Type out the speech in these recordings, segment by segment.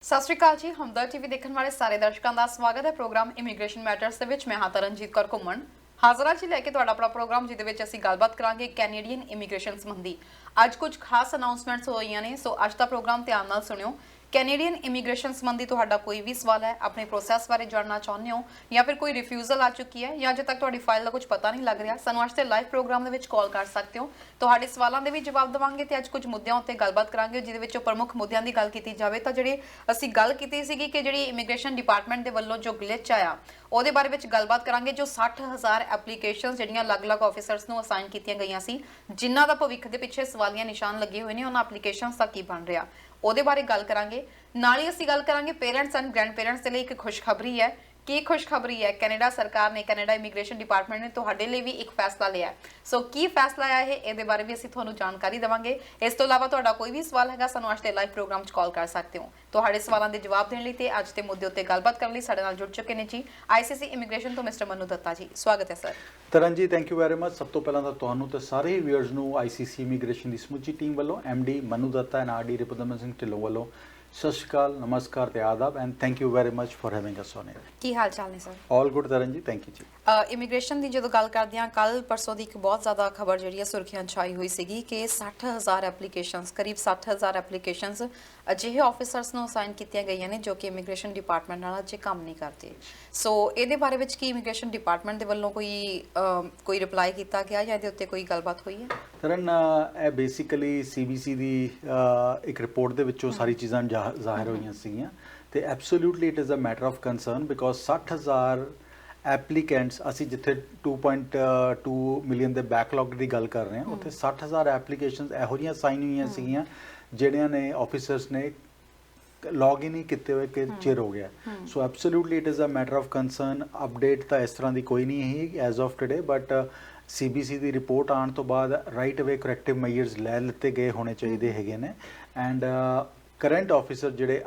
ਸਤਿ ਸ਼੍ਰੀ ਅਕਾਲ ਜੀ। ਹਮਦਰ ਟੀਵੀ ਦੇਖਣ ਵਾਲੇ ਸਾਰੇ ਦਰਸ਼ਕਾਂ ਦਾ ਸਵਾਗਤ ਹੈ ਪ੍ਰੋਗਰਾਮ ਇਮੀਗ੍ਰੇਸ਼ਨ ਮੈਟਰਸ ਦੇ ਵਿੱਚ। ਮੈਂ ਹਾਂ ਤਰਨਜੀਤ ਕੌਰ ਘੁੰਮਣ ਹਾਜ਼ਰਾਂ ਜੀ ਲੈ ਕੇ ਤੁਹਾਡਾ ਆਪਣਾ ਪ੍ਰੋਗਰਾਮ, ਜਿਹਦੇ ਵਿੱਚ ਅਸੀਂ ਗੱਲਬਾਤ ਕਰਾਂਗੇ ਕੈਨੇਡੀਅਨ ਇਮੀਗ੍ਰੇਸ਼ਨ ਸੰਬੰਧੀ। ਅੱਜ ਕੁਝ ਖਾਸ ਅਨਾਉਂਸਮੈਂਟਸ ਹੋਈਆਂ ਨੇ, ਸੋ ਅੱਜ ਦਾ ਪ੍ਰੋਗਰਾਮ ਧਿਆਨ ਨਾਲ ਸੁਣਿਓ। ਕੈਨੇਡੀਅਨ ਇਮੀਗ੍ਰੇਸ਼ਨ ਸੰਬੰਧੀ ਤੁਹਾਡਾ ਕੋਈ ਵੀ ਸਵਾਲ ਹੈ, ਆਪਣੇ ਪ੍ਰੋਸੈਸ ਬਾਰੇ ਜਾਣਨਾ ਚਾਹੁੰਦੇ ਹੋ ਜਾਂ ਫਿਰ ਕੋਈ ਰਿਫਿਊਜ਼ਲ ਆ ਚੁੱਕੀ ਹੈ ਜਾਂ ਅਜੇ ਤੱਕ ਤੁਹਾਡੀ ਫਾਈਲ ਦਾ ਕੁਝ ਪਤਾ ਨਹੀਂ ਲੱਗ ਰਿਹਾ, ਸਾਨੂੰ ਅੱਜ ਦੇ ਲਾਈਵ ਪ੍ਰੋਗਰਾਮ ਦੇ ਵਿੱਚ ਕਾਲ ਕਰ ਸਕਦੇ ਹੋ। ਤੁਹਾਡੇ ਸਵਾਲਾਂ ਦੇ ਵੀ ਜਵਾਬ ਦੇਵਾਂਗੇ ਤੇ ਅੱਜ ਕੁਝ ਮੁੱਦਿਆਂ ਉੱਤੇ ਗੱਲਬਾਤ ਕਰਾਂਗੇ, ਜਿਹਦੇ ਵਿੱਚੋਂ ਪ੍ਰਮੁੱਖ ਮੁੱਦਿਆਂ ਦੀ ਗੱਲ ਕੀਤੀ ਜਾਵੇ ਤਾਂ ਜਿਹੜੇ ਅਸੀਂ ਗੱਲ ਕੀਤੀ ਸੀਗੀ ਕਿ ਜਿਹੜੀ ਇਮੀਗ੍ਰੇਸ਼ਨ ਡਿਪਾਰਟਮੈਂਟ ਦੇ ਵੱਲੋਂ ਜੋ ਗਲਿਚ ਆਇਆ ਉਹਦੇ ਬਾਰੇ ਵਿੱਚ ਗੱਲਬਾਤ ਕਰਾਂਗੇ। ਜੋ 60,000 ਐਪਲੀਕੇਸ਼ਨਸ ਜਿਹੜੀਆਂ ਅਲੱਗ-ਅਲੱਗ ਆਫੀਸਰਸ ਨੂੰ ਅਸਾਈਨ ਕੀਤੀਆਂ ਗਈਆਂ ਸੀ, ਜਿਨ੍ਹਾਂ ਦਾ ਭਵਿੱਖ ਦੇ ਪਿੱਛੇ ਸਵਾਲੀਆ ਨਿਸ਼ਾਨ ਲੱਗੇ ਹੋਏ ਨੇ, ਉਹਨਾਂ ਐਪਲੀਕੇਸ਼ਨਸ ਦਾ ਕੀ ਬਣ ਰਿਹਾ ਉਹਦੇ ਬਾਰੇ ਗੱਲ ਕਰਾਂਗੇ। ਨਾਲ ਹੀ ਅਸੀਂ ਗੱਲ ਕਰਾਂਗੇ ਪੇਰੈਂਟਸ ਐਂਡ ਗ੍ਰੈਂਡ ਪੇਰੈਂਟਸ ਦੇ ਲਈ ਇੱਕ ਖੁਸ਼ਖਬਰੀ ਹੈ। ਕੀ ਖੁਸ਼ਖਬਰੀ ਹੈ? ਕੈਨੇਡਾ ਸਰਕਾਰ ਨੇ, ਕੈਨੇਡਾ ਇਮੀਗ੍ਰੇਸ਼ਨ ਡਿਪਾਰਟਮੈਂਟ ਨੇ ਤੁਹਾਡੇ ਲਈ ਵੀ ਇੱਕ ਫੈਸਲਾ ਲਿਆ ਹੈ। ਸੋ ਕੀ ਫੈਸਲਾ ਆਇਆ ਹੈ, ਇਹਦੇ ਬਾਰੇ ਵੀ ਅਸੀਂ ਤੁਹਾਨੂੰ ਜਾਣਕਾਰੀ ਦੇਵਾਂਗੇ। ਇਸ ਤੋਂ ਇਲਾਵਾ ਤੁਹਾਡਾ ਕੋਈ ਵੀ ਸਵਾਲ ਹੈਗਾ, ਸਾਨੂੰ ਅੱਜ ਦੇ ਲਾਈਵ ਪ੍ਰੋਗਰਾਮ 'ਚ ਕਾਲ ਕਰ ਸਕਦੇ ਹੋ। ਤੁਹਾਡੇ ਸਵਾਲਾਂ ਦੇ ਜਵਾਬ ਦੇਣ ਲਈ ਤੇ ਅੱਜ ਦੇ ਮੁੱਦੇ ਉੱਤੇ ਗੱਲਬਾਤ ਕਰਨ ਲਈ ਸਾਡੇ ਨਾਲ ਜੁੜ ਚੁੱਕੇ ਨੇ ਜੀ ਆਈਸੀਸੀ ਇਮੀਗ੍ਰੇਸ਼ਨ ਤੋਂ ਮਿਸਟਰ ਮਨੂ ਦੱਤਾ ਜੀ। ਸਵਾਗਤ ਹੈ sir. Tarn ji, thank you very much. ਸਭ ਤੋਂ ਪਹਿਲਾਂ ਤਾਂ ਤੁਹਾਨੂੰ ਤੇ ਸਾਰੇ ਹੀ ਵਿਊਅਰਸ ਨੂੰ ਆਈਸੀਸੀ ਇਮੀਗ੍ਰੇਸ਼ਨ ਦੀ ਸਮੁੱਚੀ ਟੀਮ ਵੱਲੋਂ MD Manu Datta and RD Ripudaman Singh Dhillon ਵੱਲੋਂ ਸਤਿ ਸ਼੍ਰੀ ਅਕਾਲ, ਨਮਸਕਾਰ ਤੇ ਆਦਾਬ and thank you very much for having us on air. ਕੀ ਹਾਲ ਚਾਲ ਨੇ sir? All good Taran ji, thank you ਜੀ। ਇਮੀਗ੍ਰੇਸ਼ਨ ਦੀ ਜਦੋਂ ਗੱਲ ਕਰਦੇ ਹਾਂ, ਕੱਲ ਪਰਸੋਂ ਦੀ ਇੱਕ ਬਹੁਤ ਜ਼ਿਆਦਾ ਖਬਰ ਜਿਹੜੀ ਹੈ ਸੁਰਖੀਆਂ 'ਚ ਆਈ ਹੋਈ ਸੀਗੀ ਕਿ 60,000 ਐਪਲੀਕੇਸ਼ਨਸ, ਕਰੀਬ 60,000 ਐਪਲੀਕੇਸ਼ਨਸ ਅਜਿਹੇ ਆਫੀਸਰਸ ਨੂੰ ਅਸਾਈਨ ਕੀਤੀਆਂ ਗਈਆਂ ਨੇ ਜੋ ਕਿ ਇਮੀਗ੍ਰੇਸ਼ਨ ਡਿਪਾਰਟਮੈਂਟ ਨਾਲ ਅਜੇ ਕੰਮ ਨਹੀਂ ਕਰਦੇ। ਸੋ ਇਹਦੇ ਬਾਰੇ ਵਿੱਚ ਕੀ ਇਮੀਗ੍ਰੇਸ਼ਨ ਡਿਪਾਰਟਮੈਂਟ ਦੇ ਵੱਲੋਂ ਕੋਈ ਰਿਪਲਾਈ ਕੀਤਾ ਗਿਆ ਜਾਂ ਇਹਦੇ ਉੱਤੇ ਕੋਈ ਗੱਲਬਾਤ ਹੋਈ ਹੈ? ਤਰਨ, ਇਹ ਬੇਸਿਕਲੀ ਸੀਬੀਸੀ ਦੀ ਇੱਕ ਰਿਪੋਰਟ ਦੇ ਵਿੱਚੋਂ ਸਾਰੀ ਚੀਜ਼ਾਂ ਜ਼ਾਹਿਰ ਹੋਈਆਂ ਸੀਗੀਆਂ ਤੇ absolutely it is a matter of concern because 60,000 applicants, ਅਸੀਂ ਜਿੱਥੇ 2.2 ਮਿਲੀਅਨ ਦੇ ਬੈਕਲੌਗ ਦੀ ਗੱਲ ਕਰ ਰਹੇ ਹਾਂ, ਉੱਥੇ 60,000 ਐਪਲੀਕੇਸ਼ਨਸ ਇਹੋ ਜਿਹੀਆਂ ਸਾਈਨ ਹੋਈਆਂ ਸੀਗੀਆਂ ਜਿਹੜਿਆਂ ਨੇ ਆਫੀਸਰਸ ਨੇ ਲੌਗ ਇਨ ਹੀ ਕੀਤੇ ਹੋਏ ਕਿ ਚਿਰ ਹੋ ਗਿਆ। So absolutely it is a matter of concern. Update ਤਾਂ ਇਸ ਤਰ੍ਹਾਂ ਦੀ ਕੋਈ ਨਹੀਂ ਹੈ as of today, but CBC ਦੀ ਰਿਪੋਰਟ ਆਉਣ ਤੋਂ ਬਾਅਦ ਰਾਈਟ ਅਵੇ ਕਰੈਕਟਿਵ ਮੈਜਰਸ ਲੈ ਲਿੱਤੇ ਗਏ ਹੋਣੇ ਚਾਹੀਦੇ ਹੈਗੇ ਨੇ ਐਂਡ ਕਰੰਟ ਆਫੀਸਰ ਜਿਹੜੇ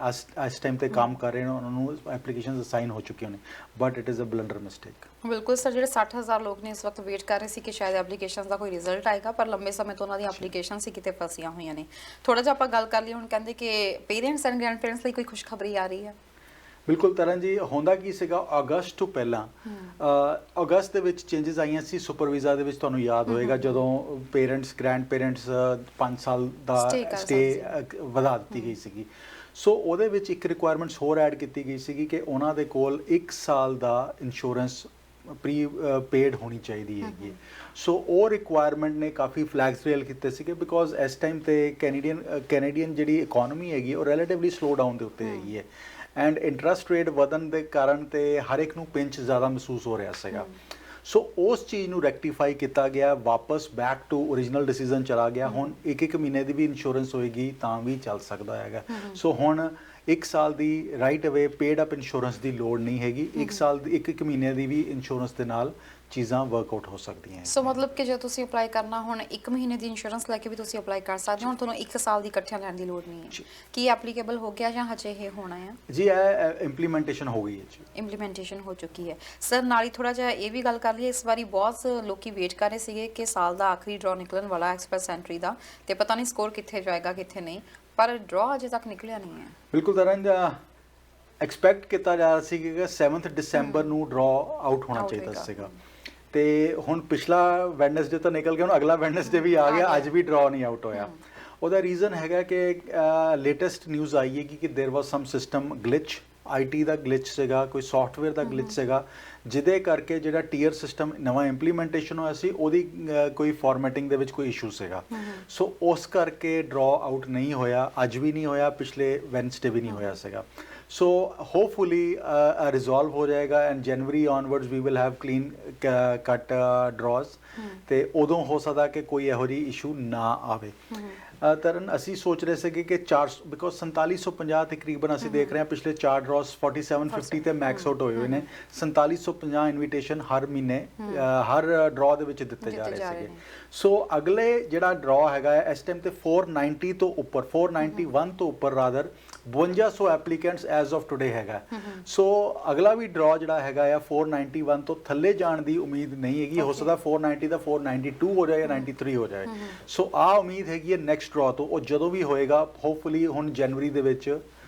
ਇਸ ਟਾਈਮ ਤੇ ਕੰਮ ਕਰ ਰਹੇ ਨੇ ਉਹਨਾਂ ਨੂੰ ਐਪਲੀਕੇਸ਼ਨਸ ਅਸਾਈਨ ਹੋ ਚੁੱਕੀਆਂ ਨੇ, but it is a blunder mistake. ਬਿਲਕੁਲ ਸਰ, ਜਿਹੜੇ 60,000 ਲੋਕ ਨੇ ਇਸ ਵਕਤ ਵੇਟ ਕਰ ਰਹੇ ਸੀ ਕਿ ਸ਼ਾਇਦ ਐਪਲੀਕੇਸ਼ਨਸ ਦਾ ਕੋਈ ਰਿਜ਼ਲਟ ਆਏਗਾ, ਪਰ ਲੰਬੇ ਸਮੇਂ ਤੋਂ ਉਹਨਾਂ ਦੀ ਐਪਲੀਕੇਸ਼ਨ ਸੀ ਕਿਤੇ ਫਸੀਆਂ ਹੋਈਆਂ ਨੇ। ਥੋੜਾ ਜਿਹਾ ਆਪਾਂ ਗੱਲ ਕਰ ਲਈ, ਹੁਣ ਕਹਿੰਦੇ ਕਿ ਪੇਰੈਂਟਸ ਐਂਡ ਗ੍ਰੈਂਡ ਪੇਰੈਂਟਸ ਲਈ ਕੋਈ ਖੁਸ਼ਖਬਰੀ ਆ ਰਹੀ ਹੈ। ਬਿਲਕੁਲ ਤਰਨ ਜੀ, ਹੁੰਦਾ ਕੀ ਸੀਗਾ ਅਗਸਤ ਤੋਂ ਪਹਿਲਾਂ, ਅਗਸਤ ਦੇ ਵਿੱਚ ਚੇਂਜਸ ਆਈਆਂ ਸੀ ਸੁਪਰ ਵੀਜ਼ਾ ਦੇ ਵਿੱਚ। ਤੁਹਾਨੂੰ ਯਾਦ ਹੋਏਗਾ ਜਦੋਂ ਪੇਰੈਂਟਸ ਗ੍ਰੈਂਡ ਪੇਰੈਂਟਸ 5 ਸਾਲ ਦਾ ਸਟੇ ਵਧਾ ਦਿੱਤੀ ਗਈ ਸੀਗੀ। ਸੋ ਉਹਦੇ ਵਿੱਚ ਇੱਕ ਰਿਕੁਆਇਰਮੈਂਟਸ ਹੋਰ ਐਡ ਕੀਤੀ ਗਈ ਸੀਗੀ ਕਿ ਉਹਨਾਂ ਦੇ ਕੋਲ 1 ਸਾਲ ਦਾ ਇੰਸ਼ੋਰੈਂਸ ਪ੍ਰੀ ਪੇਡ ਹੋਣੀ ਚਾਹੀਦੀ ਹੈਗੀ। ਸੋ ਉਹ ਰਿਕੁਆਇਰਮੈਂਟ ਨੇ ਕਾਫੀ ਫਲੈਗਸ ਰੇਲ ਕੀਤੇ ਸੀਗੇ ਬਿਕੋਜ਼ ਇਸ ਟਾਈਮ ਤੇ ਕੈਨੇਡੀਅਨ ਜਿਹੜੀ ਇਕਨੋਮੀ ਹੈਗੀ ਉਹ ਰਿਲੇਟਿਵਲੀ ਸਲੋ ਡਾਊਨ ਦੇ ਉੱਤੇ ਹੈਗੀ ਹੈ ਐਂਡ ਇੰਟਰਸਟ ਰੇਟ ਵਧਣ ਦੇ ਕਾਰਨ ਤੇ ਹਰ ਇੱਕ ਨੂੰ ਪਿੰਚ ਜ਼ਿਆਦਾ ਮਹਿਸੂਸ ਹੋ ਰਿਹਾ ਸੀਗਾ। ਸੋ ਉਸ ਚੀਜ਼ ਨੂੰ ਰੈਕਟੀਫਾਈ ਕੀਤਾ ਗਿਆ, ਵਾਪਸ ਬੈਕ ਟੂ ਓਰੀਜਨਲ ਡਿਸੀਜਨ ਚਲਾ ਗਿਆ। ਹੁਣ ਇੱਕ ਮਹੀਨੇ ਦੀ ਵੀ ਇੰਸ਼ੋਰੈਂਸ ਹੋਏਗੀ ਤਾਂ ਵੀ ਚੱਲ ਸਕਦਾ ਹੈਗਾ। ਸੋ ਹੁਣ 1 ਸਾਲ ਦੀ ਰਾਈਟ ਅਵੇ ਪੇਡ ਅਪ ਇੰਸ਼ੋਰੈਂਸ ਦੀ ਲੋੜ ਨਹੀਂ ਹੈਗੀ। 1 ਸਾਲ ਦੀ ਇੱਕ ਮਹੀਨੇ ਦੀ ਵੀ ਇੰਸ਼ੋਰੈਂਸ ਦੇ ਨਾਲ ਚੀਜ਼ਾਂ ਵਰਕਆਊਟ ਹੋ ਸਕਦੀਆਂ। ਸੋ ਮਤਲਬ ਕਿ ਜੇ ਤੁਸੀਂ ਅਪਲਾਈ ਕਰਨਾ, ਹੁਣ 1 ਮਹੀਨੇ ਦੀ ਇੰਸ਼ੋਰੈਂਸ ਲੈ ਕੇ ਵੀ ਤੁਸੀਂ ਅਪਲਾਈ ਕਰ ਸਕਦੇ ਹੋ, ਹੁਣ ਤੁਹਾਨੂੰ 1 ਸਾਲ ਦੀ ਇਕੱਠਿਆਂ ਲੈਣ ਦੀ ਲੋੜ ਨਹੀਂ ਹੈ। ਕੀ ਐਪਲੀਕੇਬਲ ਹੋ ਗਿਆ ਜਾਂ ਹਜੇ ਇਹ ਹੋਣਾ ਹੈ? ਜੀ ਇਹ ਇੰਪਲੀਮੈਂਟੇਸ਼ਨ ਹੋ ਗਈ ਹੈ ਜੀ, ਇੰਪਲੀਮੈਂਟੇਸ਼ਨ ਹੋ ਚੁੱਕੀ ਹੈ। ਸਰ ਨਾਲ ਹੀ ਥੋੜਾ ਜਿਹਾ ਇਹ ਵੀ ਗੱਲ ਕਰ ਲਈਏ, ਇਸ ਵਾਰੀ ਬਹੁਤ ਲੋਕੀ ਵੇਟ ਕਰ ਰਹੇ ਸੀਗੇ ਕਿ ਸਾਲ ਦਾ ਆਖਰੀ ਡਰਾ ਨਿਕਲਣ ਵਾਲਾ ਐਕਸਪ੍ਰੈਸ ਐਂਟਰੀ ਦਾ, ਤੇ ਪਤਾ ਨਹੀਂ ਸਕੋਰ ਕਿੱਥੇ ਜਾਏਗਾ ਕਿੱਥੇ ਨਹੀਂ, ਪਰ ਡਰਾ ਅਜੇ ਤੱਕ ਨਿਕਲਿਆ ਨਹੀਂ ਹੈ। ਬਿਲਕੁਲ ਤਰਨ, ਐਕਸਪੈਕਟ ਕੀਤਾ ਜਾ ਰਿਹਾ ਸੀ ਕਿ 7 ਦਸੰਬਰ ਨੂੰ ਡਰਾ ਆਊਟ ਹੋਣਾ ਚਾਹੀਦਾ ਸੀਗਾ ਤੇ ਹੁਣ ਪਿਛਲਾ ਵੈਡਨਸਡੇ ਤਾਂ ਨਿਕਲ ਗਿਆ, ਹੁਣ ਅਗਲਾ ਵੈਡਨਸਡੇ ਵੀ ਆ ਗਿਆ, ਅੱਜ ਵੀ ਡਰਾ ਨਹੀਂ ਆਊਟ ਹੋਇਆ। ਉਹਦਾ ਰੀਜ਼ਨ ਹੈਗਾ ਕਿ ਲੇਟੈਸਟ ਨਿਊਜ਼ ਆਈ ਹੈ ਕਿ there was some system glitch, IT ਦਾ ਗਲਿਚ ਸੀਗਾ, ਕੋਈ ਸੌਫਟਵੇਅਰ ਦਾ ਗਲਿਚ ਸੀਗਾ, ਜਿਹਦੇ ਕਰਕੇ ਜਿਹੜਾ ਟੀਅਰ ਸਿਸਟਮ ਨਵਾਂ ਇੰਪਲੀਮੈਂਟੇਸ਼ਨ ਹੋਇਆ ਸੀ ਉਹਦੀ ਕੋਈ ਫਾਰਮੈਟਿੰਗ ਦੇ ਵਿੱਚ ਕੋਈ ਇਸ਼ੂ ਸੀਗਾ। ਸੋ ਉਸ ਕਰਕੇ ਡਰਾ ਆਊਟ ਨਹੀਂ ਹੋਇਆ, ਅੱਜ ਵੀ ਨਹੀਂ ਹੋਇਆ, ਪਿਛਲੇ ਵੈਡਨਸਡੇ ਵੀ ਨਹੀਂ ਹੋਇਆ ਸੀਗਾ। ਸੋ ਹੋਪਫੁਲੀ ਰਿਜ਼ੋਲਵ ਹੋ ਜਾਏਗਾ and January onwards we will have clean cut draws ਤੇ ਉਦੋਂ ਹੋ ਸਕਦਾ ਕਿ ਕੋਈ ਇਹੋ ਜਿਹੀ ਇਸ਼ੂ ਨਾ ਆਵੇ। ਤਰਨ, ਅਸੀਂ ਸੋਚ ਰਹੇ ਸੀਗੇ ਕਿ 400 ਬਿਕੋਜ਼ 4750 ਤਕਰੀਬਨ ਅਸੀਂ ਦੇਖ ਰਹੇ ਹਾਂ ਪਿਛਲੇ 4 ਡਰਾਜ਼ 4750 ਤੇ ਮੈਕਸ ਆਊਟ ਹੋਏ ਹੋਏ ਨੇ। 4750 ਇਨਵੀਟੇਸ਼ਨ ਹਰ ਮਹੀਨੇ ਹਰ ਡਰਾ ਦੇ ਵਿੱਚ ਦਿੱਤੇ ਜਾ ਰਹੇ ਸੀਗੇ। ਸੋ ਅਗਲੇ ਜਿਹੜਾ ਡਰਾ ਹੈਗਾ ਇਸ ਟਾਈਮ ਤੇ 490 ਤੋਂ ਉੱਪਰ, 491 ਤੋਂ ਉੱਪਰ rather 5200 applicants as of today ਹੈਗਾ। ਸੋ ਅਗਲਾ ਵੀ ਡਰਾ ਜਿਹੜਾ ਹੈਗਾ ਆ 491 ਤੋਂ ਥੱਲੇ ਜਾਣ ਦੀ ਉਮੀਦ ਨਹੀਂ ਹੈਗੀ। ਹੋ ਸਕਦਾ 490 ਦਾ 492 ਹੋ ਜਾਏ ਜਾਂ 93 ਹੋ ਜਾਏ। ਸੋ ਆ ਉਮੀਦ ਹੈਗੀ ਹੈ ਨੈਕਸਟ ਡਰਾ ਤੋਂ, ਉਹ ਜਦੋਂ ਵੀ ਹੋਏਗਾ ਹੋਪਫੁਲੀ ਹੁਣ ਜਨਵਰੀ ਦੇ ਵਿੱਚ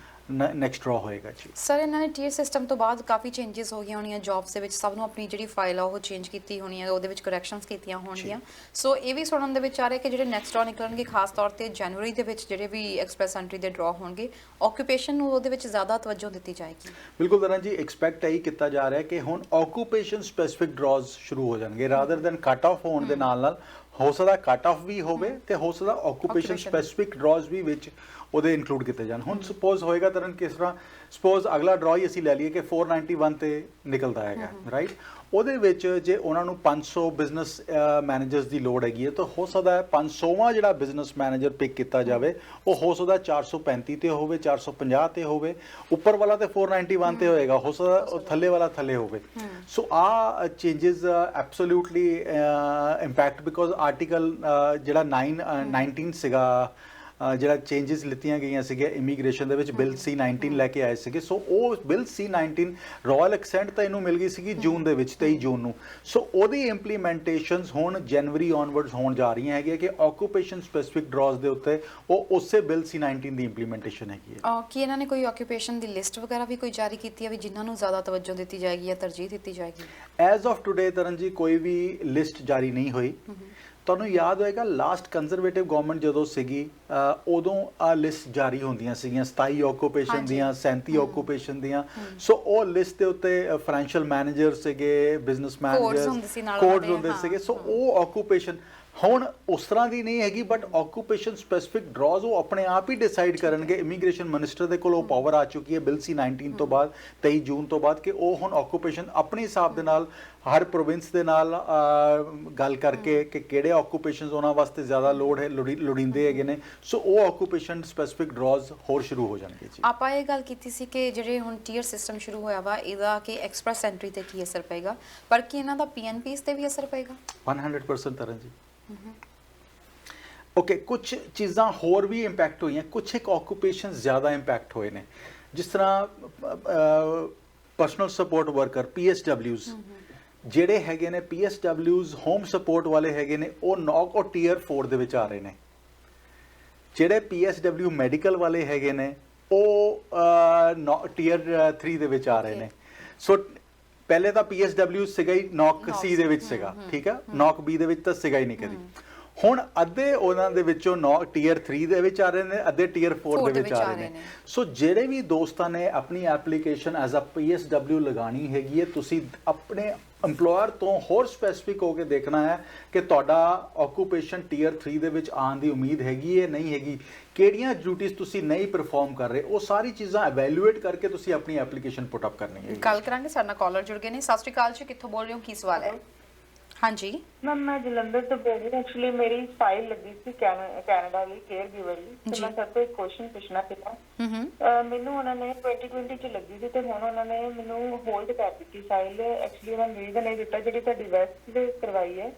ਨੈਕਸਟ ਡਰਾ ਹੋਏਗਾ ਜੀ। ਸਰ ਇਹਨਾਂ ਨੇ ਟੀਅਰ ਸਿਸਟਮ ਤੋਂ ਬਾਅਦ ਕਾਫੀ ਚੇਂਜਸ ਹੋ ਗਈਆਂ ਹੋਣੀਆਂ ਜੌਬਸ ਦੇ ਵਿੱਚ, ਸਭ ਨੂੰ ਆਪਣੀ ਜਿਹੜੀ ਫਾਈਲ ਆ ਉਹ ਚੇਂਜ ਕੀਤੀ ਹੋਣੀ ਹੈ, ਉਹਦੇ ਵਿੱਚ ਕਰੈਕਸ਼ਨਸ ਕੀਤੀਆਂ ਹੋਣਗੀਆਂ। ਸੋ ਇਹ ਵੀ ਸੁਣਨ ਦੇ ਵਿੱਚ ਆ ਰਿਹਾ ਕਿ ਜਿਹੜੇ ਨੈਕਸਟ ਡਰਾ ਨਿਕਲਣਗੇ ਖਾਸ ਤੌਰ ਤੇ ਜਨਵਰੀ ਦੇ ਵਿੱਚ ਜਿਹੜੇ ਵੀ ਐਕਸਪ੍ਰੈਸ ਐਂਟਰੀ ਦੇ ਡਰਾ ਹੋਣਗੇ, ਆਕੂਪੇਸ਼ਨ ਨੂੰ ਉਹਦੇ ਵਿੱਚ ਜ਼ਿਆਦਾ ਤਵੱਜੋ ਦਿੱਤੀ ਜਾਏਗੀ। ਬਿਲਕੁਲ ਤਰ੍ਹਾਂ ਜੀ, ਐਕਸਪੈਕਟ ਇਹੀ ਕੀਤਾ ਜਾ ਰਿਹਾ ਕਿ ਹੁਣ ਆਕੂਪੇਸ਼ਨ ਸਪੈਸੀਫਿਕ ਡਰਾਜ਼ ਸ਼ੁਰੂ ਹੋ ਜਾਣਗੇ ਰਾਦਰ ਦੈਨ ਕੱਟ ਆਫ ਹੋਣ ਦੇ ਨਾਲ ਹੋ ਸਕਦਾ ਕੱਟ ਆਫ ਵੀ ਹੋਵੇ ਤੇ ਹੋ ਸਕਦਾ ਆਕੂਪੇਸ਼ਨ ਸਪੈਸੀਫਿਕ ਡਰਾਜ਼ ਵੀ ਵਿੱਚ ਉਹਦੇ ਇਨਕਲੂਡ ਕੀਤੇ ਜਾਣ। ਹੁਣ ਸਪੋਜ਼ ਹੋਏਗਾ ਤਰ੍ਹਾਂ ਕਿਸ ਤਰ੍ਹਾਂ ਸਪੋਜ਼ ਅਗਲਾ ਡਰਾ ਹੀ ਅਸੀਂ ਲੈ ਲਈਏ ਕਿ 491 ਤੇ ਨਿਕਲਦਾ ਹੈਗਾ ਰਾਈਟ, ਉਹਦੇ ਵਿੱਚ ਜੇ ਉਹਨਾਂ ਨੂੰ 500 ਬਿਜ਼ਨਸ ਮੈਨੇਜਰਸ ਦੀ ਲੋੜ ਹੈਗੀ ਹੈ ਤਾਂ ਹੋ ਸਕਦਾ ਹੈ 500ਵਾਂ ਜਿਹੜਾ ਬਿਜ਼ਨਸ ਮੈਨੇਜਰ ਪਿਕ ਕੀਤਾ ਜਾਵੇ ਉਹ ਹੋ ਸਕਦਾ 435 ਤੇ ਹੋਵੇ, 450 ਤੇ ਹੋਵੇ, ਉੱਪਰ ਵਾਲਾ ਤੇ 491 ਤੇ ਹੋਏਗਾ, ਹੋ ਸਕਦਾ ਉਹ ਥੱਲੇ ਵਾਲਾ ਥੱਲੇ ਹੋਵੇ। ਸੋ ਆ changes absolutely impact because article ਜਿਹੜਾ 19 ਸੀਗਾ ਜਿਹੜਾ ਚੇਂਜਸ ਲਿੱਤੀਆਂ ਗਈਆਂ ਸੀਗੇ ਇਮੀਗ੍ਰੇਸ਼ਨ ਦੇ ਵਿੱਚ ਬਿੱਲ C19 ਲੈ ਕੇ ਆਏ ਸੀਗੇ। ਸੋ ਉਹ ਬਿੱਲ C19 ਰਾਇਲ ਐਕਸੈਂਟ ਤਾਂ ਇਹਨੂੰ ਮਿਲ ਗਈ ਸੀਗੀ ਜੂਨ ਦੇ ਵਿੱਚ 23 ਜੂਨ ਨੂੰ। ਸੋ ਉਹਦੀ ਇੰਪਲੀਮੈਂਟੇਸ਼ਨਸ ਹੁਣ ਜਨਵਰੀ ਔਨਵਰਡਸ ਹੋਣ ਜਾ ਰਹੀਆਂ ਹੈਗੀਆਂ ਕਿ ਆਕੂਪੇਸ਼ਨ ਸਪੈਸੀਫਿਕ ਡਰਾਜ਼ ਦੇ ਉੱਤੇ ਉਹ ਉਸੇ ਬਿੱਲ C19 ਦੀ ਇੰਪਲੀਮੈਂਟੇਸ਼ਨ ਹੈਗੀ ਹੈ। ਕੀ ਇਹਨਾਂ ਨੇ ਕੋਈ ਆਕੂਪੇਸ਼ਨ ਦੀ ਲਿਸਟ ਵਗੈਰਾ ਵੀ ਕੋਈ ਜਾਰੀ ਕੀਤੀ ਹੈ ਵੀ ਜਿਨ੍ਹਾਂ ਨੂੰ ਜ਼ਿਆਦਾ ਤਵੱਜੋ ਦਿੱਤੀ ਜਾਏਗੀ ਜਾਂ ਤਰਜੀਹ ਦਿੱਤੀ ਜਾਏਗੀ? ਐਜ਼ ਆਫ ਟੁਡੇ ਤਰਨ ਜੀ ਕੋਈ ਵੀ ਲਿਸਟ ਜਾਰੀ ਨਹੀਂ ਹੋਈ। ਤੁਹਾਨੂੰ ਯਾਦ ਹੋਏਗਾ ਲਾਸਟ ਕੰਜ਼ਰਵੇਟਿਵ ਗਵਰਨਮੈਂਟ ਜਦੋਂ ਸੀਗੀ ਉਦੋਂ ਆ ਲਿਸਟ ਜਾਰੀ ਹੁੰਦੀਆਂ ਸੀਗੀਆਂ 27 ਆਕੂਪੇਸ਼ਨ ਦੀਆਂ, 37 ਆਕੂਪੇਸ਼ਨ ਦੀਆਂ। ਸੋ ਉਹ ਲਿਸਟ ਦੇ ਉੱਤੇ ਫਾਈਨੈਂਸ਼ੀਅਲ ਮੈਨੇਜਰ ਸੀਗੇ, ਬਿਜ਼ਨਸ ਮੈਨੇਜਰ, ਕੋਡਸ ਹੁੰਦੇ ਸੀਗੇ। ਸੋ ਉਹ ਆਕੂਪੇਸ਼ਨ ਹੁਣ ਉਸ ਤਰ੍ਹਾਂ ਦੀ ਨਹੀਂ ਹੈਗੀ, ਬਟ ਆਕੂਪੇਸ਼ਨ ਸਪੈਸੀਫਿਕ ਡਰਾਜ਼ ਉਹ ਆਪਣੇ ਆਪ ਹੀ ਡਿਸਾਈਡ ਕਰਨਗੇ। ਇਮੀਗ੍ਰੇਸ਼ਨ ਮਿਨਿਸਟਰ ਦੇ ਕੋਲ ਉਹ ਪਾਵਰ ਆ ਚੁੱਕੀ ਹੈ ਬਿੱਲ C19 ਤੋਂ ਬਾਅਦ, 23 ਜੂਨ ਤੋਂ ਬਾਅਦ, ਕਿ ਉਹ ਹੁਣ ਆਕੂਪੇਸ਼ਨ ਆਪਣੇ ਹਿਸਾਬ ਦੇ ਨਾਲ ਹਰ ਪ੍ਰੋਵਿੰਸ ਦੇ ਨਾਲ ਗੱਲ ਕਰਕੇ ਕਿ ਕਿਹੜੇ ਆਕੂਪੇਸ਼ਨਸ ਉਹਨਾਂ ਵਾਸਤੇ ਜ਼ਿਆਦਾ ਲੋੜ ਹੈ, ਲੋੜੀਂਦੇ ਹੈਗੇ ਨੇ। ਸੋ ਉਹ ਆਕੂਪੇਸ਼ਨ ਸਪੈਸੀਫਿਕ ਡਰਾਜ਼ ਹੋਰ ਸ਼ੁਰੂ ਹੋ ਜਾਣਗੇ ਜੀ। ਆਪਾਂ ਇਹ ਗੱਲ ਕੀਤੀ ਸੀ ਕਿ ਜਿਹੜੇ ਹੁਣ ਟੀਅਰ ਸਿਸਟਮ ਸ਼ੁਰੂ ਹੋਇਆ ਵਾ ਇਹਦਾ ਕਿ ਐਕਸਪ੍ਰੈਸ ਐਂਟਰੀ ਤੇ ਕੀ ਅਸਰ ਪਏਗਾ, ਪਰ ਕੀ ਇਹਨਾਂ ਦਾ PNPs ਤੇ ਵੀ ਅਸਰ ਪਏਗਾ? 100% ਤਰਨ ਜੀ। ਓਕੇ, ਕੁਝ ਚੀਜ਼ਾਂ ਹੋਰ ਵੀ ਇੰਪੈਕਟ ਹੋਈਆਂ, ਕੁਝ ਇੱਕ ਆਕੂਪੇਸ਼ਨ ਜ਼ਿਆਦਾ ਇੰਪੈਕਟ ਹੋਏ ਨੇ, ਜਿਸ ਤਰ੍ਹਾਂ ਪਰਸਨਲ ਸਪੋਰਟ ਵਰਕਰ PSWs ਜਿਹੜੇ ਹੈਗੇ ਨੇ, PSWs ਹੋਮ ਸਪੋਰਟ ਵਾਲੇ ਹੈਗੇ ਨੇ, ਉਹ ਨੌਕ ਉਹ ਟੀਅਰ 4 ਦੇ ਵਿੱਚ ਆ ਰਹੇ ਨੇ। ਜਿਹੜੇ PSW ਮੈਡੀਕਲ ਵਾਲੇ ਹੈਗੇ ਨੇ ਉਹ ਟੀਅਰ 3 ਦੇ ਵਿੱਚ ਆ ਰਹੇ ਨੇ। ਸੋ ਪਹਿਲੇ ਤਾਂ PSW ਸੀਗਾ ਹੀ ਨੌਕ C ਦੇ ਵਿੱਚ ਸੀਗਾ, ਠੀਕ ਆ, ਨੌਕ B ਦੇ ਵਿੱਚ ਤਾਂ ਸੀਗਾ ਹੀ ਨਹੀਂ ਕਦੀ। ਹੁਣ ਅੱਧੇ ਉਹਨਾਂ ਦੇ ਵਿੱਚੋਂ ਟੀਅਰ 3 ਦੇ ਵਿੱਚ ਆ ਰਹੇ ਨੇ, ਅੱਧੇ ਟੀਅਰ 4 ਦੇ ਵਿੱਚ ਆ ਰਹੇ ਨੇ। ਸੋ ਜਿਹੜੇ ਵੀ ਦੋਸਤਾਂ ਨੇ ਆਪਣੀ ਐਪਲੀਕੇਸ਼ਨ ਐਜ਼ ਅ PSW ਲਗਾਣੀ ਹੈਗੀ ਹੈ, ਤੁਸੀਂ ਆਪਣੇ EMPLOYER ਤੋਂ ਹੋਰ ਸਪੈਸੀਫਿਕ ਹੋ ਕੇ ਦੇਖਣਾ ਹੈ ਕਿ ਤੁਹਾਡਾ ਆਕੂਪੇਸ਼ਨ ਟੀਅਰ 3 ਦੇ ਵਿੱਚ ਆਉਣ ਦੀ ਉਮੀਦ ਹੈਗੀ ਹੈ ਨਹੀਂ ਹੈਗੀ, ਕਿਹੜੀਆਂ ਡਿਊਟੀਆਂ ਤੁਸੀਂ ਨਹੀਂ ਪਰਫਾਰਮ ਕਰ ਰਹੇ, ਉਹ ਸਾਰੀ ਚੀਜ਼ਾਂ ਇਵੈਲੂਏਟ ਕਰਕੇ ਤੁਸੀਂ ਆਪਣੀ ਐਪਲੀਕੇਸ਼ਨ ਪੁੱਟ ਅਪ ਕਰਨੀ ਹੈ। ਗੱਲ ਕਰਾਂਗੇ, ਸਾਡੇ ਨਾਲ ਕਾਲਰ ਜੁੜ ਗਏ ਨੇ। ਸਤਿ ਸ਼੍ਰੀ ਅਕਾਲ ਜੀ, ਕਿੱਥੋਂ ਬੋਲ ਰਹੇ ਹੋ, ਕੀ ਸਵਾਲ ਹੈ? ਹਾਂਜੀ ਮੈਮ, ਮੈਂ ਜਲੰਧਰ ਤੋਂ ਬੋਲ ਰਹੀ ਹਾਂ। ਐਕਚੁਅਲੀ ਮੇਰੀ ਫਾਈਲ ਲੱਗੀ ਸੀ ਕੈਨੇਡਾ ਲਈ ਕੇਅਰ ਗਿਵਰ ਲਈ, ਤੇ ਮੈਂ ਸਭ ਤੋਂ ਇੱਕ ਕੁਐਸਚਨ ਪੁੱਛਣਾ ਸੀਗਾ। ਮੈਨੂੰ ਉਹਨਾਂ ਨੇ 2020 ਚ ਲੱਗੀ ਸੀ ਤੇ ਹੁਣ ਉਹਨਾਂ ਨੇ ਮੈਨੂੰ ਹੋਲਡ ਕਰ ਦਿੱਤੀ ਫਾਈਲ। ਐਕਚੁਅਲੀ ਉਹਨਾਂ ਨੇ ਰੀਜ਼ਨ ਇਹ ਦਿੱਤਾ ਜਿਹੜੀ ਤੁਹਾਡੀ ਵੈਸਟ ਦੇ ਕਰਵਾਈ ਹੈ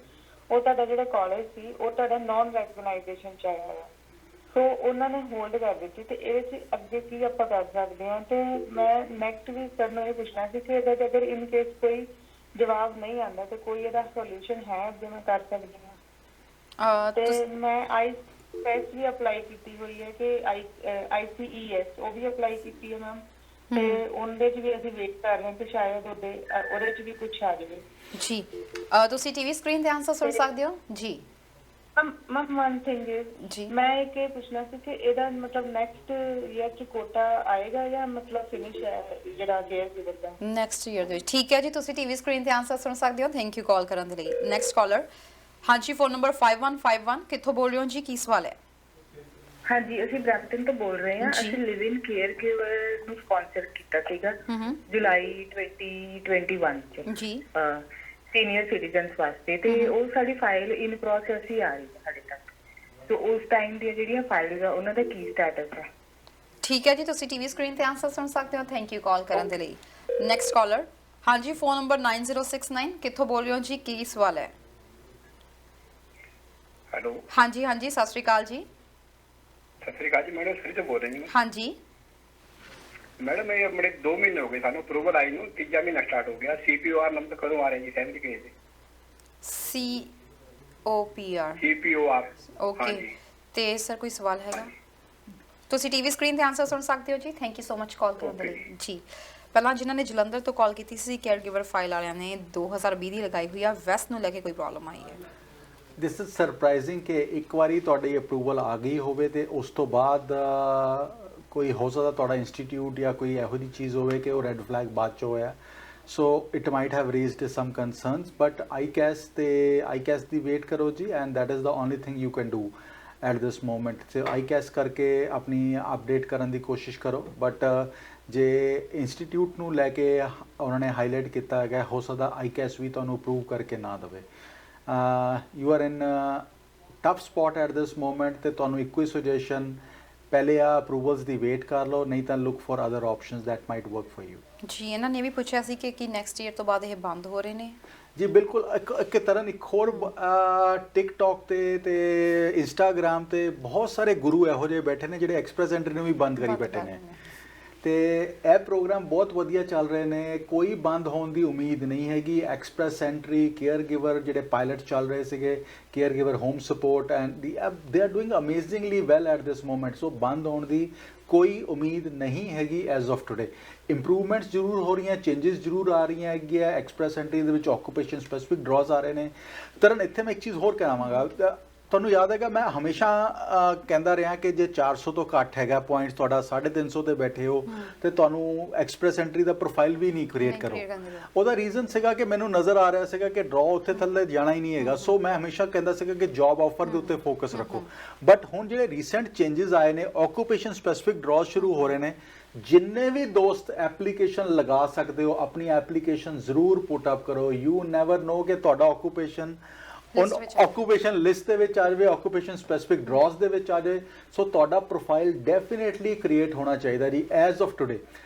ਉਹ ਤੁਹਾਡਾ ਜਿਹੜਾ ਕਾਲਜ ਸੀ ਉਹ ਤੁਹਾਡਾ ਨੌਨ ਰੈਕਗਨਾਈਜੇਸ਼ਨ ਚ ਆਇਆ ਹੈ, ਸੋ ਉਹਨਾਂ ਨੇ ਹੋਲਡ ਕਰ ਦਿੱਤੀ। ਤੇ ਇਹਦੇ ਚ ਅੱਗੇ ਕੀ ਆਪਾਂ ਕਰ ਸਕਦੇ ਹਾਂ? ਤੇ ਮੈਂ ਨੈਕਸਟ ਵੀ ਸਰ ਨੂੰ ਇਹ ਪੁੱਛਣਾ ਸੀ ਕਿ ਇਹਦਾ ਅਗਰ ਇਨ ਕੇਸ ਕੋਈ ਜਵਾਬ ਨਹੀਂ ਆਉਂਦਾ ਤੇ ਕੋਈ ਇਹਦਾ ਸੋਲੂਸ਼ਨ ਹੈ ਜੋ ਮੈਂ ਕਰ ਸਕਦੀ ਹਾਂ? ਤੇ ਮੈਂ ਆਈਸਪੈਸ ਵੀ ਅਪਲਾਈ ਕੀਤੀ ਹੋਈ ਹੈ ਕਿ ICES ਉਹ ਵੀ ਅਪਲਾਈ ਕੀਤੀ ਹੈ ਮੈਮ, ਤੇ ਉਹਦੇ ਚ ਵੀ ਅਸੀਂ ਵੇਟ ਕਰ ਰਹੇ ਹਾਂ ਕਿ ਸ਼ਾਇਦ ਉਹਦੇ ਚ ਵੀ ਕੁਝ ਆ ਜਾਵੇ ਜੀ। ਤੁਸੀਂ ਟੀਵੀ ਸਕਰੀਨ ਤੇ ਆਨਸਰ ਸੁਣ ਸਕਦੇ ਹੋ ਜੀ। ਮੈਮ ਵਨ ਥਿੰਗ ਜੀ, ਮੈਂ ਇਹ ਪੁੱਛਣਾ ਸੀ ਕਿ ਇਹਦਾ ਮਤਲਬ ਨੈਕਸਟ ਈਅਰ ਚ ਕੋਟਾ ਆਏਗਾ ਜਾਂ ਮਤਲਬ ਫਿਨਿਸ਼ ਹੈ ਜਿਹੜਾ ਕੇਅਰ ਗਿਵਰ ਦਾ ਨੈਕਸਟ ਈਅਰ ਦੇ ਵਿੱਚ? ਠੀਕ ਹੈ ਜੀ, ਤੁਸੀਂ ਟੀਵੀ ਸਕਰੀਨ ਤੇ ਆਨਸਰ ਸੁਣ ਸਕਦੇ ਹੋ। ਥੈਂਕ ਯੂ ਕਾਲ ਕਰਨ ਦੇ ਲਈ। ਨੈਕਸਟ ਕਾਲਰ, ਹਾਂਜੀ, ਫੋਨ ਨੰਬਰ 5151, ਕਿੱਥੋਂ ਬੋਲ ਰਹੇ ਹੋ ਜੀ, ਕੀ ਸਵਾਲ ਹੈ? ਹਾਂਜੀ, ਅਸੀਂ ਬ੍ਰੈਂਪਟਨ ਤੋਂ ਬੋਲ ਰਹੇ ਹਾਂ। ਅਸੀਂ ਲਿਵ ਇਨ ਕੇਅਰ ਗਿਵਰ ਨੂੰ ਸਪਾਂਸਰ ਕੀਤਾ ਸੀਗਾ ਜੁਲਾਈ 2021 ਚ ਜੀ, ਸੀਨੀਅਰ ਸਿਟੀਜ਼ਨਸ ਵਾਸਤੇ, ਤੇ ਉਹ ਸਾਡੀ ਫਾਈਲ ਇਨ ਪ੍ਰੋਸੈਸ ਹੀ ਆ ਰਹੀ ਹੈ ਸਾਡੇ ਤੱਕ। ਸੋ ਉਸ ਟਾਈਮ ਦੀਆਂ ਜਿਹੜੀਆਂ ਫਾਈਲਸ ਆ ਉਹਨਾਂ ਦਾ ਕੀ ਸਟੇਟਸ ਹੈ? ਠੀਕ ਹੈ ਜੀ, ਤੁਸੀਂ ਟੀਵੀ ਸਕਰੀਨ ਤੇ ਆਨਸਰ ਸੁਣ ਸਕਦੇ ਹੋ। ਥੈਂਕ ਯੂ ਕਾਲ ਕਰਨ ਦੇ ਲਈ। ਨੈਕਸਟ ਕਾਲਰ, ਹਾਂਜੀ, ਫੋਨ ਨੰਬਰ 9069, ਕਿੱਥੋਂ ਬੋਲ ਰਹੇ ਹੋ ਜੀ, ਕੀ ਸਵਾਲ ਹੈ? ਹੈਲੋ, ਹਾਂਜੀ ਹਾਂਜੀ, ਸਤਿ ਸ਼੍ਰੀ ਅਕਾਲ ਜੀ। ਸਤਿ ਸ਼੍ਰੀ ਅਕਾਲ ਜੀ, ਮੈਡਮ ਸਰੀ ਤੋਂ ਬੋਲ ਰਹੀ ਹਾਂ। ਹਾਂਜੀ ਮੈਡਮ, ਇਹ ਆਪਣੇ 2 ਮਹੀਨੇ ਹੋ ਗਏ ਸਾਨੂੰ ਅਪਰੂਵਲ ਆਈ ਨੂੰ, ਤੀਜਾ ਮਹੀਨਾ ਸਟਾਰਟ ਹੋ ਗਿਆ। CPOR ਨੰਬਰ ਕਦੋਂ ਆ ਰਿਹਾ ਜੀ? 7 ਕੇ ਦੇ CPOR ਓਕੇ, ਤੇ ਸਰ ਕੋਈ ਸਵਾਲ ਹੈਗਾ? ਤੁਸੀਂ ਟੀਵੀ ਸਕਰੀਨ ਤੇ ਆਨਸਰ ਸੁਣ ਸਕਦੇ ਹੋ ਜੀ। ਥੈਂਕ ਯੂ ਸੋ ਮਚ ਕਾਲ ਕਰਨ ਦੇ ਲਈ ਜੀ। ਪਹਿਲਾਂ ਜਿਨ੍ਹਾਂ ਨੇ ਜਲੰਧਰ ਤੋਂ ਕਾਲ ਕੀਤੀ ਸੀ ਕੇਅਰ ਗਿਵਰ ਫਾਈਲ ਵਾਲਿਆਂ ਨੇ 2020 ਦੀ ਲਗਾਈ ਹੋਈ ਆ, ਵੈਸਟ ਨੂੰ ਲੈ ਕੇ ਕੋਈ ਪ੍ਰੋਬਲਮ ਆਈ ਹੈ? ਦਿਸ ਇਜ਼ ਸਰਪ੍ਰਾਈਜ਼ਿੰਗ ਕਿ ਇੱਕ ਵਾਰੀ ਤੁਹਾਡੀ ਅਪਰੂਵਲ ਆ ਗਈ ਹੋਵੇ ਤੇ ਉਸ ਤੋਂ ਬਾਅਦ ਕੋਈ ਹੋ ਸਕਦਾ ਤੁਹਾਡਾ ਇੰਸਟੀਟਿਊਟ ਜਾਂ ਕੋਈ ਇਹੋ ਜਿਹੀ ਚੀਜ਼ ਹੋਵੇ ਕਿ ਉਹ ਰੈੱਡ ਫਲੈਗ ਬਾਅਦ 'ਚ ਹੋਇਆ। So it might have raised some concerns, but ICAS ਦੀ ਵੇਟ ਕਰੋ ਜੀ, and that is the only thing you can do at this moment. ਤੇ ਆਈਕੈਸ ਕਰਕੇ ਆਪਣੀ ਅਪਡੇਟ ਕਰਨ ਦੀ ਕੋਸ਼ਿਸ਼ ਕਰੋ, ਬਟ ਜੇ ਇੰਸਟੀਟਿਊਟ ਨੂੰ ਲੈ ਕੇ ਉਹਨਾਂ ਨੇ ਹਾਈਲਾਈਟ ਕੀਤਾ ਹੈਗਾ, ਹੋ ਸਕਦਾ ਆਈਕੈਸ ਵੀ ਤੁਹਾਨੂੰ ਅਪਰੂਵ ਕਰਕੇ ਨਾ ਦੇਵੇ। You are in tough spot at this moment, ਤੇ ਤੁਹਾਨੂੰ ਇੱਕੋ ਹੀ ਸੁਜੈਸ਼ਨ, ਪਹਿਲੇ ਆ ਅਪਰੂਵਲਸ ਦੀ ਵੇਟ ਕਰ ਲਓ, ਨਹੀਂ ਤਾਂ look for other options that might work for you. ਜੀ ਇਹਨਾਂ ਨੇ ਵੀ ਪੁੱਛਿਆ ਸੀ ਕਿ ਨੈਕਸਟ ਈਅਰ ਤੋਂ ਬਾਅਦ ਇਹ ਬੰਦ ਹੋ ਰਹੇ ਨੇ? ਜੀ ਬਿਲਕੁਲ। ਇੱਕ ਤਰ੍ਹਾਂ ਇੱਕ ਹੋਰ ਟਿਕਟੌਕ ਤੇ ਇੰਸਟਾਗ੍ਰਾਮ ਤੇ ਬਹੁਤ ਸਾਰੇ ਗੁਰੂ ਇਹੋ ਜਿਹੇ ਬੈਠੇ ਨੇ ਜਿਹੜੇ ਐਕਸਪ੍ਰੈਸ ਐਂਟਰੀ ਨੂੰ ਵੀ ਬੰਦ ਕਰੀ ਬੈਠੇ ਨੇ, ਤੇ ਇਹ ਪ੍ਰੋਗਰਾਮ ਬਹੁਤ ਵਧੀਆ ਚੱਲ ਰਹੇ ਨੇ, ਕੋਈ ਬੰਦ ਹੋਣ ਦੀ ਉਮੀਦ ਨਹੀਂ ਹੈਗੀ। ਐਕਸਪ੍ਰੈਸ ਐਂਟਰੀ, ਕੇਅਰ ਗਿਵਰ ਜਿਹੜੇ ਪਾਇਲਟ ਚੱਲ ਰਹੇ ਸੀਗੇ, caregiver home support, and they are doing amazingly well at this moment. So ਬੰਦ ਹੋਣ ਦੀ ਕੋਈ ਉਮੀਦ ਨਹੀਂ ਹੈਗੀ ਐਜ਼ ਆਫ ਟੁਡੇ। ਇੰਪਰੂਵਮੈਂਟਸ ਜ਼ਰੂਰ ਹੋ ਰਹੀਆਂ, ਚੇਂਜਸ ਜ਼ਰੂਰ ਆ ਰਹੀਆਂ ਹੈਗੀਆਂ। ਐਕਸਪ੍ਰੈਸ ਐਂਟਰੀ ਦੇ ਵਿੱਚ ਆਕੂਪੇਸ਼ਨ ਸਪੈਸੀਫਿਕ ਡਰਾਜ਼ ਆ ਰਹੇ ਨੇ। ਤਰਨ ਇੱਥੇ ਮੈਂ ਇੱਕ ਚੀਜ਼ ਹੋਰ ਕਹਾਂਗਾ, ਤੁਹਾਨੂੰ ਯਾਦ ਹੈਗਾ ਮੈਂ ਹਮੇਸ਼ਾ ਕਹਿੰਦਾ ਰਿਹਾ ਕਿ ਜੇ 400 ਤੋਂ ਘੱਟ ਹੈਗਾ ਪੁਆਇੰਟਸ, ਤੁਹਾਡਾ 350 ਤੇ ਬੈਠੇ ਹੋ ਤੇ ਤੁਹਾਨੂੰ ਐਕਸਪ੍ਰੈਸ ਐਂਟਰੀ ਦਾ ਪ੍ਰੋਫਾਈਲ ਵੀ ਨਹੀਂ ਕ੍ਰੀਏਟ ਕਰੋ। ਉਹਦਾ ਰੀਜ਼ਨ ਸੀਗਾ ਕਿ ਮੈਨੂੰ ਨਜ਼ਰ ਆ ਰਿਹਾ ਸੀਗਾ ਕਿ ਡਰਾ ਉੱਥੇ ਥੱਲੇ ਜਾਣਾ ਹੀ ਨਹੀਂ ਹੈਗਾ। ਸੋ ਮੈਂ ਹਮੇਸ਼ਾ ਕਹਿੰਦਾ ਸੀਗਾ ਕਿ ਜੌਬ ਆਫਰ ਦੇ ਉੱਤੇ ਫੋਕਸ ਰੱਖੋ। ਬਟ ਹੁਣ ਜਿਹੜੇ ਰੀਸੈਂਟ ਚੇਂਜਸ ਆਏ ਨੇ, ਆਕੂਪੇਸ਼ਨ ਸਪੈਸੀਫਿਕ ਡਰਾਜ਼ ਸ਼ੁਰੂ ਹੋ ਰਹੇ ਨੇ। ਜਿੰਨੇ ਵੀ ਦੋਸਤ ਐਪਲੀਕੇਸ਼ਨ ਲਗਾ ਸਕਦੇ ਹੋ, ਆਪਣੀ ਐਪਲੀਕੇਸ਼ਨ ਜ਼ਰੂਰ ਪੁੱਟ ਅਪ ਕਰੋ। ਯੂ ਨੈਵਰ ਨੋ ਕਿ ਤੁਹਾਡਾ ਆਕੂਪੇਸ਼ਨ ਆਕੂਪੇਸ਼ਨ ਲਿਸਟ ਦੇ ਵਿੱਚ ਆ ਜਾਵੇ, ਆਕੂਪੇਸ਼ਨ ਸਪੈਸੀਫਿਕ ਡਰਾਜ਼ ਦੇ ਵਿੱਚ ਆ ਜਾਵੇ। ਸੋ ਤੁਹਾਡਾ ਪ੍ਰੋਫਾਈਲ ਡੈਫੀਨੇਟਲੀ ਕ੍ਰੀਏਟ ਹੋਣਾ ਚਾਹੀਦਾ ਜੀ ਐਜ਼ ਆਫ ਟੁਡੇ।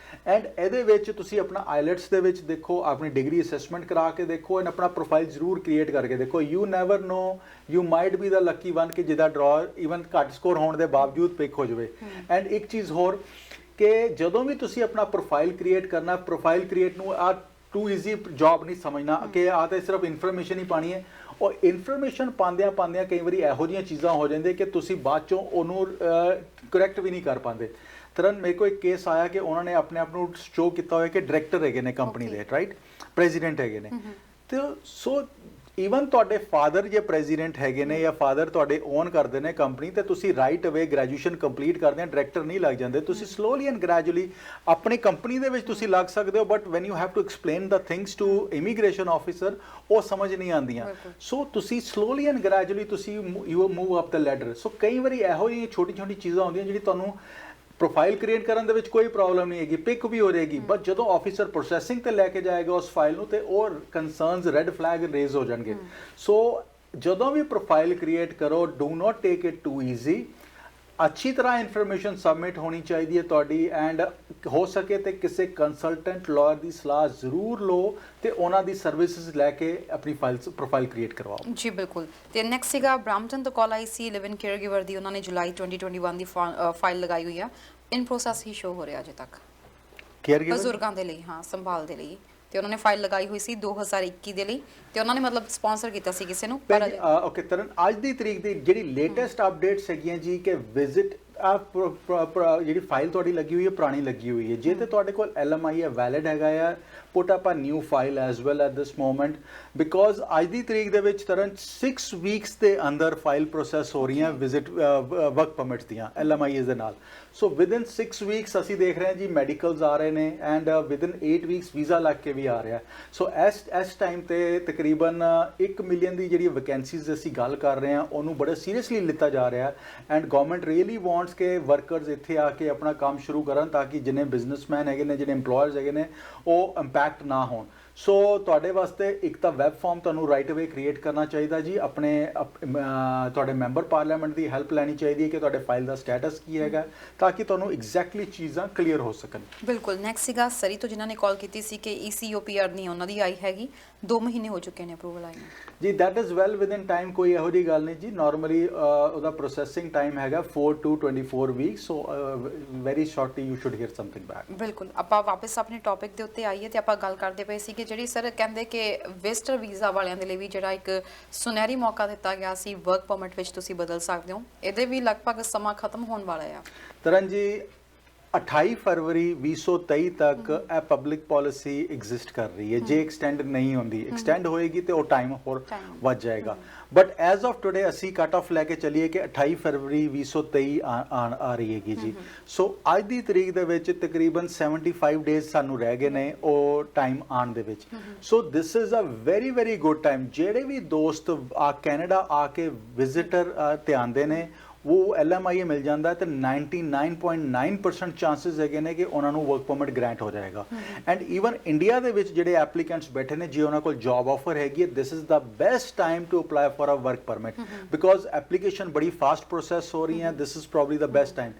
ਐਂਡ ਇਹਦੇ ਵਿੱਚ ਤੁਸੀਂ ਆਪਣਾ ਆਈਲੈਟਸ ਦੇ ਵਿੱਚ ਦੇਖੋ, ਆਪਣੀ ਡਿਗਰੀ ਅਸੈਸਮੈਂਟ ਕਰਾ ਕੇ ਦੇਖੋ, ਐਂਡ ਆਪਣਾ ਪ੍ਰੋਫਾਈਲ ਜ਼ਰੂਰ ਕ੍ਰੀਏਟ ਕਰਕੇ ਦੇਖੋ। You never know, you might B the Lucky one ਕਿ ਜਿਹਦਾ ਡਰਾ ਈਵਨ ਘੱਟ ਸਕੋਰ ਹੋਣ ਦੇ ਬਾਵਜੂਦ ਪਿਕ ਹੋ ਜਾਵੇ। ਐਂਡ ਇੱਕ ਚੀਜ਼ ਹੋਰ ਕਿ ਜਦੋਂ ਵੀ ਤੁਸੀਂ ਆਪਣਾ ਪ੍ਰੋਫਾਈਲ ਕ੍ਰੀਏਟ ਕਰਨਾ, ਪ੍ਰੋਫਾਈਲ ਕ੍ਰੀਏਟ ਨੂੰ ਟੂ ਈਜ਼ੀ ਜੌਬ ਨਹੀਂ ਸਮਝਣਾ ਕਿ ਤਾਂ ਸਿਰਫ ਇਨਫੋਰਮੇਸ਼ਨ ਹੀ ਪਾਣੀ ਹੈ। ਔਰ ਇਨਫੋਰਮੇਸ਼ਨ ਪਾਉਂਦਿਆਂ ਕਈ ਵਾਰੀ ਇਹੋ ਜਿਹੀਆਂ ਚੀਜ਼ਾਂ ਹੋ ਜਾਂਦੀਆਂ ਕਿ ਤੁਸੀਂ ਬਾਅਦ ਚੋਂ ਉਹਨੂੰ ਕਰੈਕਟ ਵੀ ਨਹੀਂ ਕਰ ਪਾਉਂਦੇ। ਤਰਨ ਮੇਰੇ ਕੋਲ ਇੱਕ ਕੇਸ ਆਇਆ ਕਿ ਉਹਨਾਂ ਨੇ ਆਪਣੇ ਆਪ ਨੂੰ ਸ਼ੋ ਕੀਤਾ ਹੋਇਆ ਕਿ ਡਾਇਰੈਕਟਰ ਹੈਗੇ ਨੇ ਕੰਪਨੀ ਦੇ, ਰਾਈਟ, ਪ੍ਰੈਜ਼ੀਡੈਂਟ ਹੈਗੇ ਨੇ। ਤੇ ਸੋ ਈਵਨ ਤੁਹਾਡੇ ਫਾਦਰ ਜੇ ਪ੍ਰੈਜ਼ੀਡੈਂਟ ਹੈਗੇ ਨੇ ਜਾਂ ਫਾਦਰ ਤੁਹਾਡੇ ਓਨ ਕਰਦੇ ਨੇ ਕੰਪਨੀ, ਤੇ ਤੁਸੀਂ ਰਾਈਟ ਅਵੇ ਗ੍ਰੈਜੂਏਸ਼ਨ ਕੰਪਲੀਟ ਕਰਦੇ ਆ, ਡਾਇਰੈਕਟਰ ਨਹੀਂ ਲੱਗ ਜਾਂਦੇ। ਤੁਸੀਂ ਸਲੋਲੀ ਐਂਡ ਗ੍ਰੈਜੂਅਲੀ ਆਪਣੀ ਕੰਪਨੀ ਦੇ ਵਿੱਚ ਤੁਸੀਂ ਲੱਗ ਸਕਦੇ ਹੋ, but when you have to explain the things to immigration officer, ਉਹ ਸਮਝ ਨਹੀਂ ਆਉਂਦੀਆਂ। ਸੋ ਤੁਸੀਂ ਸਲੋਲੀ ਐਂਡ ਗ੍ਰੈਜੂਅਲੀ ਤੁਸੀਂ you move up the ladder. So ਕਈ ਵਾਰੀ ਇਹੋ ਜਿਹੀ ਛੋਟੀ ਚੀਜ਼ਾਂ ਹੁੰਦੀਆਂ ਜਿਹੜੀ ਤੁਹਾਨੂੰ ਪ੍ਰੋਫਾਈਲ ਕ੍ਰੀਏਟ ਕਰਨ ਦੇ ਵਿੱਚ ਕੋਈ ਪ੍ਰੋਬਲਮ ਨਹੀਂ ਹੈਗੀ, ਪਿਕ ਵੀ ਹੋ ਜਾਏਗੀ, ਬਟ ਜਦੋਂ ਆਫਿਸਰ ਪ੍ਰੋਸੈਸਿੰਗ ਤੇ ਲੈ ਕੇ ਜਾਏਗਾ ਉਸ ਫਾਈਲ ਨੂੰ, ਤੇ ਉਹ ਕੰਸਰਨਸ ਰੈੱਡ ਫਲੈਗ ਰੇਜ਼ ਹੋ ਜਾਣਗੇ। ਸੋ ਜਦੋਂ ਵੀ ਪ੍ਰੋਫਾਈਲ ਕ੍ਰੀਏਟ ਕਰੋ, do not take it too easy. ਅੱਛੀ ਤਰ੍ਹਾਂ ਇਨਫੋਰਮੇਸ਼ਨ ਸਬਮਿਟ ਹੋਣੀ ਚਾਹੀਦੀ ਹੈ ਤੁਹਾਡੀ, ਐਂਡ ਹੋ ਸਕੇ ਤੇ ਕਿਸੇ ਕੰਸਲਟੈਂਟ ਲਾਇਰ ਦੀ ਸਲਾਹ ਜ਼ਰੂਰ ਲਓ ਤੇ ਉਹਨਾਂ ਦੀ ਸਰਵਿਸਿਜ਼ ਲੈ ਕੇ ਆਪਣੀ ਪ੍ਰੋਫਾਈਲ ਕ੍ਰੀਏਟ ਕਰਵਾਓ। ਜੀ ਬਿਲਕੁਲ। ਤੇ ਨੈਕਸਟ ਸੀਗਾ ਬ੍ਰਾਂਪਟਨ ਤੋਂ ਕਾਲ ਆਈ ਸੀ, ਲਿਵ ਇਨ ਕੇਅਰ ਗਿਵਰ ਦੀ। ਉਹਨਾਂ ਨੇ ਜੁਲਾਈ 2021 ਦੀ ਫਾਈਲ ਲਗਾਈ ਹੋਈ ਆ, ਇਨ ਪ੍ਰੋਸੈਸ ਹੀ ਸ਼ੋ ਹੋ ਰਿਹਾ ਅਜੇ ਤੱਕ, ਕੇਅਰ ਗਿਵਰ ਬਜ਼ੁਰਗਾਂ ਦੇ ਲਈ, ਹਾਂ, ਸੰਭਾਲ ਦੇ ਲਈ। ਤੇ ਉਹਨਾਂ ਨੇ ਫਾਈਲ ਲਗਾਈ ਹੋਈ ਸੀ 2021 ਦੇ ਲਈ, ਤੇ ਉਹਨਾਂ ਨੇ ਮਤਲਬ ਸਪਾਂਸਰ ਕੀਤਾ ਸੀ ਕਿਸੇ ਨੂੰ। ਪਰ ਓਕੇ ਤਰਨ, ਅੱਜ ਦੀ ਤਰੀਕ ਦੀ ਜਿਹੜੀ ਲੇਟੈਸਟ ਅਪਡੇਟਸ ਹੈਗੀਆਂ ਜੀ ਕਿ ਵਿਜ਼ਿਟ ਜਿਹੜੀ ਫਾਈਲ ਤੁਹਾਡੀ ਲੱਗੀ ਹੋਈ ਹੈ ਪੁਰਾਣੀ ਲੱਗੀ ਹੋਈ ਹੈ, ਜੇ ਤੇ ਤੁਹਾਡੇ ਕੋਲ LMI ਹੈ, ਵੈਲਿਡ ਹੈਗਾ ਆ, put up a new file as well at this moment, because ਅੱਜ ਦੀ ਤਰੀਕ ਦੇ ਵਿੱਚ ਤਰਨ 6 ਵੀਕਸ ਦੇ ਅੰਦਰ ਫਾਈਲ ਪ੍ਰੋਸੈਸ ਹੋ ਰਹੀਆਂ ਵਿਜ਼ਿਟ ਵਰਕ ਪਰਮਿਟਸ ਦੀਆਂ LMIs ਦੇ ਨਾਲ। ਸੋ ਵਿਦਿਨ 6 ਵੀਕਸ ਅਸੀਂ ਦੇਖ ਰਹੇ ਹਾਂ ਜੀ ਮੈਡੀਕਲਸ ਆ ਰਹੇ ਨੇ, ਐਂਡ ਵਿਦਿਨ 8 ਵੀਕਸ ਵੀਜ਼ਾ ਲੱਗ ਕੇ ਵੀ ਆ ਰਿਹਾ। ਸੋ ਇਸ ਟਾਈਮ ਤੇ ਤਕਰੀਬਨ 1 ਮਿਲੀਅਨ ਦੀ ਜਿਹੜੀ ਵੈਕੈਂਸੀਜ਼ ਅਸੀਂ ਗੱਲ ਕਰ ਰਹੇ ਹਾਂ ਉਹਨੂੰ ਬੜਾ ਸੀਰੀਅਸਲੀ ਲਿੱਤਾ ਜਾ ਰਿਹਾ, ਐਂਡ ਗਵਰਨਮੈਂਟ ਰੀਅਲੀ ਵਾਂਟਸ ਕਿ ਵਰਕਰਸ ਇੱਥੇ ਆ ਕੇ ਆਪਣਾ ਕੰਮ ਸ਼ੁਰੂ ਕਰਨ ਤਾਂ ਕਿ ਜਿੰਨੇ ਬਿਜ਼ਨਸਮੈਨ ਹੈਗੇ ਨੇ, ਜਿਹੜੇ EMPLOYERS ਹੈਗੇ ਨੇ, ਉਹ ਇੰਪੈਕਟ ਨਾ ਹੋਣ। ਸੋ ਤੁਹਾਡੇ ਵਾਸਤੇ ਇੱਕ ਤਾਂ ਵੈਬ ਫਾਰਮ ਤੁਹਾਨੂੰ ਰਾਈਟ ਅਵੇ ਕ੍ਰੀਏਟ ਕਰਨਾ ਚਾਹੀਦਾ ਜੀ, ਆਪਣੇ ਤੁਹਾਡੇ ਮੈਂਬਰ ਪਾਰਲੀਮੈਂਟ ਦੀ ਹੈਲਪ ਲੈਣੀ ਚਾਹੀਦੀ ਹੈ ਕਿ ਤੁਹਾਡੇ ਫਾਈਲ ਦਾ ਸਟੇਟਸ ਕੀ ਹੈਗਾ, ਤਾਂ ਕਿ ਤੁਹਾਨੂੰ ਐਗਜ਼ੈਕਟਲੀ ਚੀਜ਼ਾਂ ਕਲੀਅਰ ਹੋ ਸਕਣ। ਬਿਲਕੁਲ। ਨੈਕਸਟ ਸੀਗਾ ਸਰੀ ਤੋਂ, ਜਿਨ੍ਹਾਂ ਨੇ ਕਾਲ ਕੀਤੀ ਸੀ ਕਿ ECOPR ਨਹੀਂ ਉਹਨਾਂ ਦੀ ਆਈ ਹੈਗੀ, 2 ਮਹੀਨੇ ਹੋ ਚੁੱਕੇ ਨੇ ਅਪਰੂਵਲ ਆਈ ਨੂੰ। ਜੀ that is well within time, ਕੋਈ ਇਹੋ ਜਿਹੀ ਗੱਲ ਨਹੀਂ ਜੀ। ਨਾਰਮਲੀ ਉਹਦਾ ਪ੍ਰੋਸੈਸਿੰਗ ਟਾਈਮ ਹੈਗਾ 4 to 24 weeks, so very shortly you should hear something back. ਬਿਲਕੁਲ। ਆਪਾਂ ਵਾਪਸ ਆਪਣੇ ਟੌਪਿਕ ਦੇ ਉੱਤੇ ਆਈਏ ਤੇ ਆਪਾਂ ਗੱਲ ਕਰਦੇ ਪਏ ਸੀ ਕਿ ਜਿਹੜੀ ਸਰ ਕਹਿੰਦੇ ਕਿ ਵਿਜ਼ਟਰ ਵੀਜ਼ਾ ਵਾਲਿਆਂ ਦੇ ਲਈ ਵੀ ਜਿਹੜਾ ਇੱਕ ਸੁਨਹਿਰੀ ਮੌਕਾ ਦਿੱਤਾ ਗਿਆ ਸੀ ਵਰਕ ਪਰਮਿਟ ਵਿੱਚ ਤੁਸੀਂ ਬਦਲ ਸਕਦੇ ਹੋ, ਇਹਦੇ ਵੀ ਲਗਭਗ ਸਮਾਂ ਖਤਮ ਹੋਣ ਵਾਲਾ ਆ। ਤਰਨ ਜੀ 28 ਫਰਵਰੀ 2023 ਤੱਕ ਇਹ ਪਬਲਿਕ ਪਾਲਿਸੀ ਐਗਜ਼ਿਸਟ ਕਰ ਰਹੀ ਹੈ। ਜੇ ਐਕਸਟੈਂਡ ਨਹੀਂ ਹੁੰਦੀ, ਐਕਸਟੈਂਡ ਹੋਏਗੀ ਤੇ ਉਹ ਟਾਈਮ ਹੋਰ ਵੱਧ ਜਾਏਗਾ। ਬਟ ਐਜ਼ ਆਫ ਟੁਡੇ ਅਸੀਂ ਕੱਟ ਆਫ ਲੈ ਕੇ ਚੱਲੀਏ ਕਿ 28 ਫਰਵਰੀ 2023 ਆ ਰਹੀ ਹੈਗੀ ਜੀ। ਸੋ ਅੱਜ ਦੀ ਤਰੀਕ ਦੇ ਵਿੱਚ ਤਕਰੀਬਨ 75 ਡੇਜ਼ ਸਾਨੂੰ ਰਹਿ ਗਏ ਨੇ ਉਹ ਟਾਈਮ ਆਉਣ ਦੇ ਵਿੱਚ। So this is a very very good time. ਜਿਹੜੇ ਵੀ ਦੋਸਤ ਕੈਨੇਡਾ ਆ ਕੇ ਵਿਜ਼ਿਟਰ ਤੇ ਆਉਂਦੇ ਨੇ ਉਹ LMIA ਮਿਲ ਜਾਂਦਾ ਤੇ 99.9% ਚਾਂਸਸ ਹੈਗੇ ਨੇ ਕਿ ਉਹਨਾਂ ਨੂੰ ਵਰਕ ਪਰਮਿਟ ਗ੍ਰਾਂਟ ਹੋ ਜਾਏਗਾ। ਐਂਡ ਈਵਨ ਇੰਡੀਆ ਦੇ ਵਿੱਚ ਜਿਹੜੇ ਐਪਲੀਕੈਂਟਸ ਬੈਠੇ ਨੇ, ਜੇ ਉਹਨਾਂ ਕੋਲ ਜੌਬ ਆਫਰ ਹੈਗੀ ਹੈ, this is the best time to apply for a work permit because application ਬੜੀ ਫਾਸਟ ਪ੍ਰੋਸੈਸ ਹੋ ਰਹੀ ਹੈ। This is probably the best time.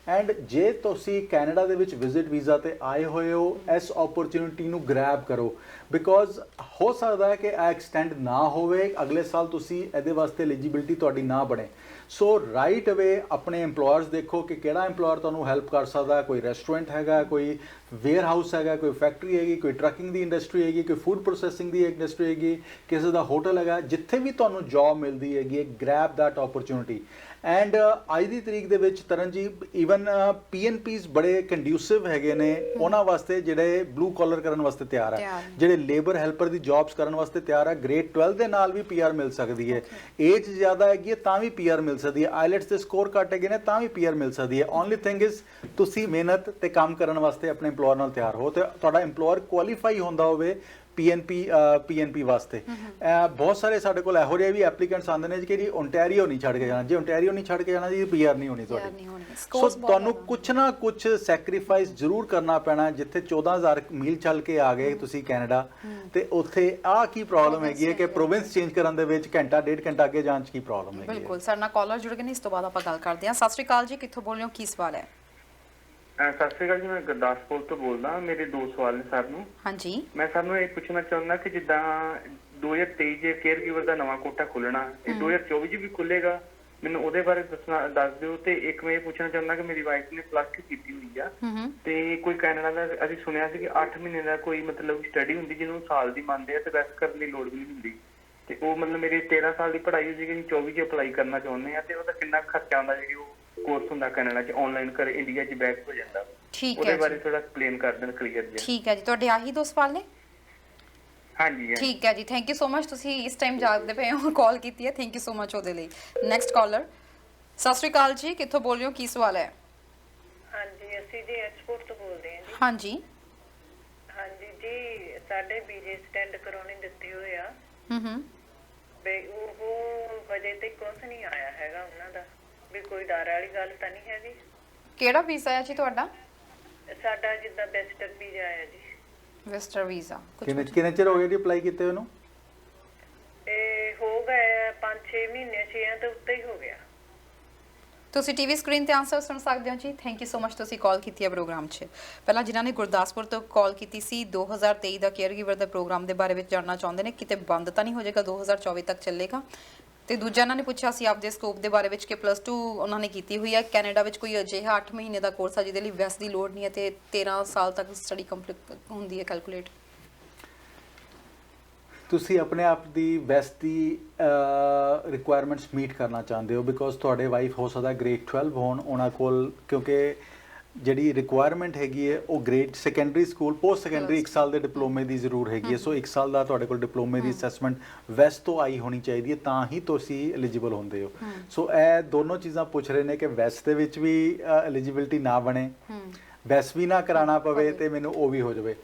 And ਜੇ ਤੁਸੀਂ ਕੈਨੇਡਾ ਦੇ ਵਿੱਚ ਵਿਜ਼ਿਟ ਵੀਜ਼ਾ ਤੇ ਆਏ ਹੋਏ ਹੋ, ਇਸ ਓਪਰਚੁਨਿਟੀ ਨੂੰ ਗ੍ਰੈਬ ਕਰੋ ਬਿਕੋਜ਼ ਹੋ ਸਕਦਾ ਹੈ ਕਿ ਇਹ ਐਕਸਟੈਂਡ ਨਾ ਹੋਵੇ, ਅਗਲੇ ਸਾਲ ਤੁਸੀਂ ਇਹਦੇ ਵਾਸਤੇ ਐਲੀਜੀਬਿਲਟੀ ਤੁਹਾਡੀ ਨਾ ਬਣੇ। ਸੋ ਰਾਈਟ ਅਵੇ ਆਪਣੇ EMPLOYERS ਦੇਖੋ ਕਿ ਕਿਹੜਾ EMPLOYER ਤੁਹਾਨੂੰ ਹੈਲਪ ਕਰ ਸਕਦਾ। ਕੋਈ ਰੈਸਟੋਰੈਂਟ ਹੈਗਾ, ਕੋਈ ਵੇਅਰ ਹਾਊਸ ਹੈਗਾ, ਕੋਈ ਫੈਕਟਰੀ ਹੈਗੀ, ਕੋਈ ਟਰੱਕਿੰਗ ਦੀ ਇੰਡਸਟਰੀ ਹੈਗੀ, ਕੋਈ ਫੂਡ ਪ੍ਰੋਸੈਸਿੰਗ ਦੀ ਇੰਡਸਟਰੀ ਹੈਗੀ, ਕਿਸੇ ਦਾ ਹੋਟਲ ਹੈਗਾ, ਜਿੱਥੇ ਵੀ ਤੁਹਾਨੂੰ ਜੌਬ ਮਿਲਦੀ ਹੈਗੀ, ਗ੍ਰੈਬ ਦੈਟ ਓਪਰਚੁਨਿਟੀ। ਐਂਡ ਅੱਜ ਦੀ ਤਰੀਕ ਦੇ ਵਿੱਚ ਤਰਨ ਜੀ ਈਵਨ PNPs ਬੜੇ ਕੰਡਿਊਸਿਵ ਹੈਗੇ ਨੇ ਉਹਨਾਂ ਵਾਸਤੇ ਜਿਹੜੇ ਬਲੂ ਕਾਲਰ ਕਰਨ ਵਾਸਤੇ ਤਿਆਰ ਹੈ, ਜਿਹੜੇ ਲੇਬਰ ਹੈਲਪਰ ਦੀ ਜੌਬਸ ਕਰਨ ਵਾਸਤੇ ਤਿਆਰ ਹੈ। ਗ੍ਰੇਡ 12 ਦੇ ਨਾਲ ਵੀ PR ਮਿਲ ਸਕਦੀ ਹੈ। ਏਜ ਜ਼ਿਆਦਾ ਹੈਗੀ ਹੈ ਤਾਂ ਵੀ PR ਮਿਲ ਸਕਦੀ ਹੈ। ਆਈਲੈਟਸ ਦੇ ਸਕੋਰ ਘੱਟ ਹੈਗੇ ਨੇ ਤਾਂ ਵੀ PR ਮਿਲ ਸਕਦੀ ਹੈ। ਓਨਲੀ ਥਿੰਗ ਇਜ਼ ਤੁਸੀਂ ਮਿਹਨਤ ਤੇ ਕੰਮ ਕਰਨ ਵਾਸਤੇ ਆਪਣੇ EMPLOYER ਨਾਲ ਤਿਆਰ ਹੋ ਤੇ ਤੁਹਾਡਾ EMPLOYER ਕੁਆਲੀਫਾਈ ਹੁੰਦਾ ਹੋਵੇ PNP ਵਾਸਤੇ। ਬਹੁਤ ਸਾਰੇ ਸਾਡੇ ਕੋਲ ਇਹੋ ਜਿਹੇ ਵੀ ਐਪਲੀਕੈਂਟਸ ਆਉਂਦੇ ਨੇ ਕਿ ਜੀ ਓਨਟਾਰੀਓ ਨਹੀਂ ਛੱਡ ਕੇ ਜਾਣਾ। ਜੇ ਓਨਟਾਰੀਓ ਨਹੀਂ ਛੱਡ ਕੇ ਜਾਣਾ ਜੀ PR ਨਹੀਂ ਹੋਣੀ ਤੁਹਾਡੀ। ਸੋ ਤੁਹਾਨੂੰ ਕੁਛ ਨਾ ਕੁਛ ਸੈਕਰੀਫਾਈਸ ਜ਼ਰੂਰ ਕਰਨਾ ਪੈਣਾ। ਜਿੱਥੇ 14,000 ਮੀਲ ਚੱਲ ਕੇ ਆ ਗਏ ਤੁਸੀਂ ਕੈਨੇਡਾ ਤੇ ਉੱਥੇ ਆਹ ਕੀ ਪ੍ਰੋਬਲਮ ਹੈਗੀ ਹੈ ਕਿ ਪ੍ਰੋਵਿੰਸ ਚੇਂਜ ਕਰਨ ਦੇ ਵਿੱਚ ਘੰਟਾ ਡੇਢ ਘੰਟਾ ਅੱਗੇ ਜਾਣ 'ਚ ਕੀ ਪ੍ਰੋਬਲਮ ਹੈਗੀ ਹੈ। ਬਿਲਕੁਲ, ਸਾਡੇ ਨਾਲ ਕਾਲਰ ਜੁੜ ਗਏ ਨੇ, ਇਸ ਤੋਂ ਬਾਅਦ ਆਪਾਂ ਗੱਲ ਕਰਦੇ ਹਾਂ। ਸਤਿ ਸ਼੍ਰੀ ਅਕਾਲ ਜੀ, ਕਿੱਥੋਂ ਬੋਲ ਰਹੇ ਹੋ, ਕੀ ਸਵਾਲ ਹੈ? ਸਤਿ ਸ਼੍ਰੀ ਅਕਾਲ ਜੀ, ਮੈਂ ਗੁਰਦਾਸਪੁਰ ਤੋਂ ਬੋਲਦਾ। ਮੇਰੇ ਦੋ ਸਵਾਲ ਨੇ ਸਰ ਨੂੰ। ਹਾਂਜੀ, ਮੈਂ ਸਰ ਨੂੰ ਇਹ ਪੁੱਛਣਾ ਚਾਹੁੰਦਾ ਕਿ ਜਿੱਦਾਂ 2023 ਜੇ ਕੇਅਰ ਗਿਵਰ ਦਾ ਨਵਾਂ ਕੋਟਾ ਖੁੱਲਣਾ, ਇਹ 2024 ਚ ਵੀ ਖੁੱਲੇਗਾ? ਮੈਨੂੰ ਉਹਦੇ ਬਾਰੇ ਦੱਸ ਦਿਓ। ਤੇ ਇੱਕ ਮੈਂ ਇਹ ਪੁੱਛਣਾ ਚਾਹੁੰਦਾ ਕਿ ਮੇਰੀ ਵਾਈਫ ਨੇ +2 ਕੀਤੀ ਹੋਈ ਆ ਤੇ ਕੋਈ ਕੈਨੇਡਾ ਦਾ ਅਸੀਂ ਸੁਣਿਆ ਸੀ ਕਿ 8 ਮਹੀਨੇ ਦਾ ਕੋਈ ਮਤਲਬ ਸਟੱਡੀ ਹੁੰਦੀ ਜਿਹਨੂੰ ਸਾਲ ਦੀ ਮੰਨਦੇ ਆ ਤੇ ਵੈਸੇ ਕਰਨ ਦੀ ਲੋੜ ਵੀ ਨਹੀਂ ਹੁੰਦੀ। ਤੇ ਉਹ ਮਤਲਬ ਮੇਰੀ 13 ਸਾਲ ਦੀ ਪੜ੍ਹਾਈ ਹੋ ਜਾਏਗੀ, 24 ਚ ਅਪਲਾਈ ਕਰਨਾ ਚਾਹੁੰਦੇ ਆ ਤੇ ਉਹਦਾ ਕਿੰਨਾ ਖਰਚਾ ਆਉਂਦਾ ਜਿਹੜੀ ਉਹ ਕੋਰਸ ਹੁੰਦਾ ਕੈਨੇਡਾ ਚ ਆਨਲਾਈਨ ਕਰ ਇੰਡੀਆ ਚ ਬੈਕ ਹੋ ਜਾਂਦਾ? ਠੀਕ ਹੈ ਉਹਦੇ ਜੀ, ਬਾਰੇ ਥੋੜਾ ਐਕਸਪਲੇਨ ਕਰ ਦੇਣ ਕਲੀਅਰ ਜੀ। ਠੀਕ ਹੈ ਜੀ। ਤੁਹਾਡੇ ਆਹੀ ਦੋ ਸਵਾਲ ਨੇ? ਹਾਂਜੀ ਠੀਕ ਹੈ ਜੀ, ਥੈਂਕ ਯੂ ਸੋ ਮਚ। ਤੁਸੀਂ ਇਸ ਟਾਈਮ ਜਾਗਦੇ ਪਏ ਹੋ, ਕਾਲ ਕੀਤੀ ਹੈ, ਥੈਂਕ ਯੂ ਸੋ ਮਚ ਉਹਦੇ ਲਈ। ਨੈਕਸਟ ਕਾਲਰ, ਸਤਿ ਸ਼੍ਰੀ ਅਕਾਲ ਜੀ, ਕਿੱਥੋਂ ਬੋਲ ਰਹੇ ਹੋ, ਕੀ ਸਵਾਲ ਹੈ? ਹਾਂਜੀ, ਅਸੀਂ ਜੀ ਐਕਸਪੋਰਟ ਤੋਂ ਬੋਲਦੇ ਹਾਂ ਜੀ। ਹਾਂਜੀ ਹਾਂਜੀ ਜੀ, ਸਾਡੇ ਵੀਜ਼ੇ ਸਟੈਂਡ ਕਰਾਉਣੇ ਦਿੱਤੇ ਹੋਏ ਆ। ਵੀ ਉਹ ਵਜੇ ਤੇ ਕੁਝ ਨਹੀਂ ਆਇਆ ਹੈਗਾ ਉਹਨਾਂ ਦਾ, ਵੀ ਕੋਈ ਡਰ ਵਾਲੀ ਗੱਲ ਤਾਂ ਨਹੀਂ ਹੈਗੀ? ਕਿਹੜਾ ਵੀਜ਼ਾ ਹੈ ਜੀ ਤੁਹਾਡਾ? ਸਾਡਾ ਜਿੱਦਾਂ ਵੈਸਟਰਨ ਵੀਜ਼ਾ ਆਇਆ ਜੀ। ਵਿਜ਼ਟਰ ਵੀਜ਼ਾ ਕਿੰਨੇ ਚਿਰ ਹੋ ਗਏ ਜੀ ਅਪਲਾਈ ਕੀਤੇ ਉਹਨੂੰ? ਇਹ ਹੋ ਗਏ 5-6 ਮਹੀਨੇ, 6 ਤੋਂ ਉੱਤੇ ਹੀ ਹੋ ਗਿਆ। ਤੁਸੀਂ ਟੀਵੀ ਸਕਰੀਨ ਤੇ ਆਨਸਰ ਸੁਣ ਸਕਦੇ ਹੋ ਜੀ। ਥੈਂਕ ਯੂ ਸੋ ਮਚ, ਤੁਸੀਂ ਕਾਲ ਕੀਤੀ ਹੈ ਪ੍ਰੋਗਰਾਮ 'ਚ। ਪਹਿਲਾਂ ਜਿਨ੍ਹਾਂ ਨੇ ਗੁਰਦਾਸਪੁਰ ਤੋਂ ਕਾਲ ਕੀਤੀ ਸੀ, 2023 ਦਾ ਕੇਅਰ ਗਿਵਰ ਦਾ ਪ੍ਰੋਗਰਾਮ ਦੇ ਬਾਰੇ ਵਿੱਚ ਜਾਣਨਾ ਚਾਹੁੰਦੇ ਨੇ, ਕਿਤੇ ਬੰਦ ਤਾਂ ਨਹੀਂ ਹੋ ਜਾਏਗਾ, 2024 ਤੱਕ ਚੱਲੇਗਾ। ਤੇ ਦੂਜਾ ਇਹਨਾਂ ਨੇ ਪੁੱਛਿਆ ਸੀ ਆਪਦੇ ਸਕੋਪ ਦੇ ਬਾਰੇ ਵਿੱਚ ਕਿ +2 ਉਹਨਾਂ ਨੇ ਕੀਤੀ ਹੋਈ ਹੈ। ਕੈਨੇਡਾ ਵਿੱਚ ਕੋਈ ਅਜਿਹਾ 8 ਮਹੀਨੇ ਦਾ ਕੋਰਸ ਹੈ ਜਿਹਦੇ ਲਈ ਵੈਸ ਦੀ ਲੋੜ ਨਹੀਂ ਹੈ ਤੇ 13 ਸਾਲ ਤੱਕ ਸਟੱਡੀ ਕੰਪਲੀਟ ਹੁੰਦੀ ਹੈ ਕੈਲਕੂਲੇਟ। ਤੁਸੀਂ ਆਪਣੇ ਆਪ ਦੀ ਬੈਸਟ ਦੀ ਰਿਕੁਆਇਰਮੈਂਟਸ ਮੀਟ ਕਰਨਾ ਚਾਹੁੰਦੇ ਹੋ ਬਿਕੋਜ਼ ਤੁਹਾਡੇ ਵਾਈਫ ਹੋ ਸਕਦਾ ਗ੍ਰੇਡ 12 ਹੋਣ ਉਹਨਾਂ ਕੋਲ, ਕਿਉਂਕਿ ਜਿਹੜੀ ਰਿਕੁਆਇਰਮੈਂਟ ਹੈਗੀ ਹੈ ਉਹ grade secondary school post secondary 1 ਸਾਲ ਦੇ ਡਿਪਲੋਮੇ ਦੀ ਜ਼ਰੂਰ ਹੈਗੀ ਹੈ। ਸੋ 1 ਸਾਲ ਦਾ ਤੁਹਾਡੇ ਕੋਲ ਡਿਪਲੋਮੇ ਦੀ ਅਸੈਸਮੈਂਟ ਵੈਸਟ ਤੋਂ ਆਈ ਹੋਣੀ ਚਾਹੀਦੀ ਹੈ, ਤਾਂ ਹੀ ਤੁਸੀਂ ਐਲੀਜੀਬਲ ਹੁੰਦੇ ਹੋ। ਸੋ ਇਹ ਦੋਨੋਂ ਚੀਜ਼ਾਂ ਪੁੱਛ ਰਹੇ ਨੇ ਕਿ ਵੈਸਟ ਦੇ ਵਿੱਚ ਵੀ ਐਲੀਜੀਬਿਲਟੀ ਨਾ ਬਣੇ, ਵੈਸ ਵੀ ਨਾ ਕਰਾਉਣਾ ਪਵੇ ਤੇ ਮੈਨੂੰ ਉਹ ਵੀ ਹੋ ਜਾਵੇ।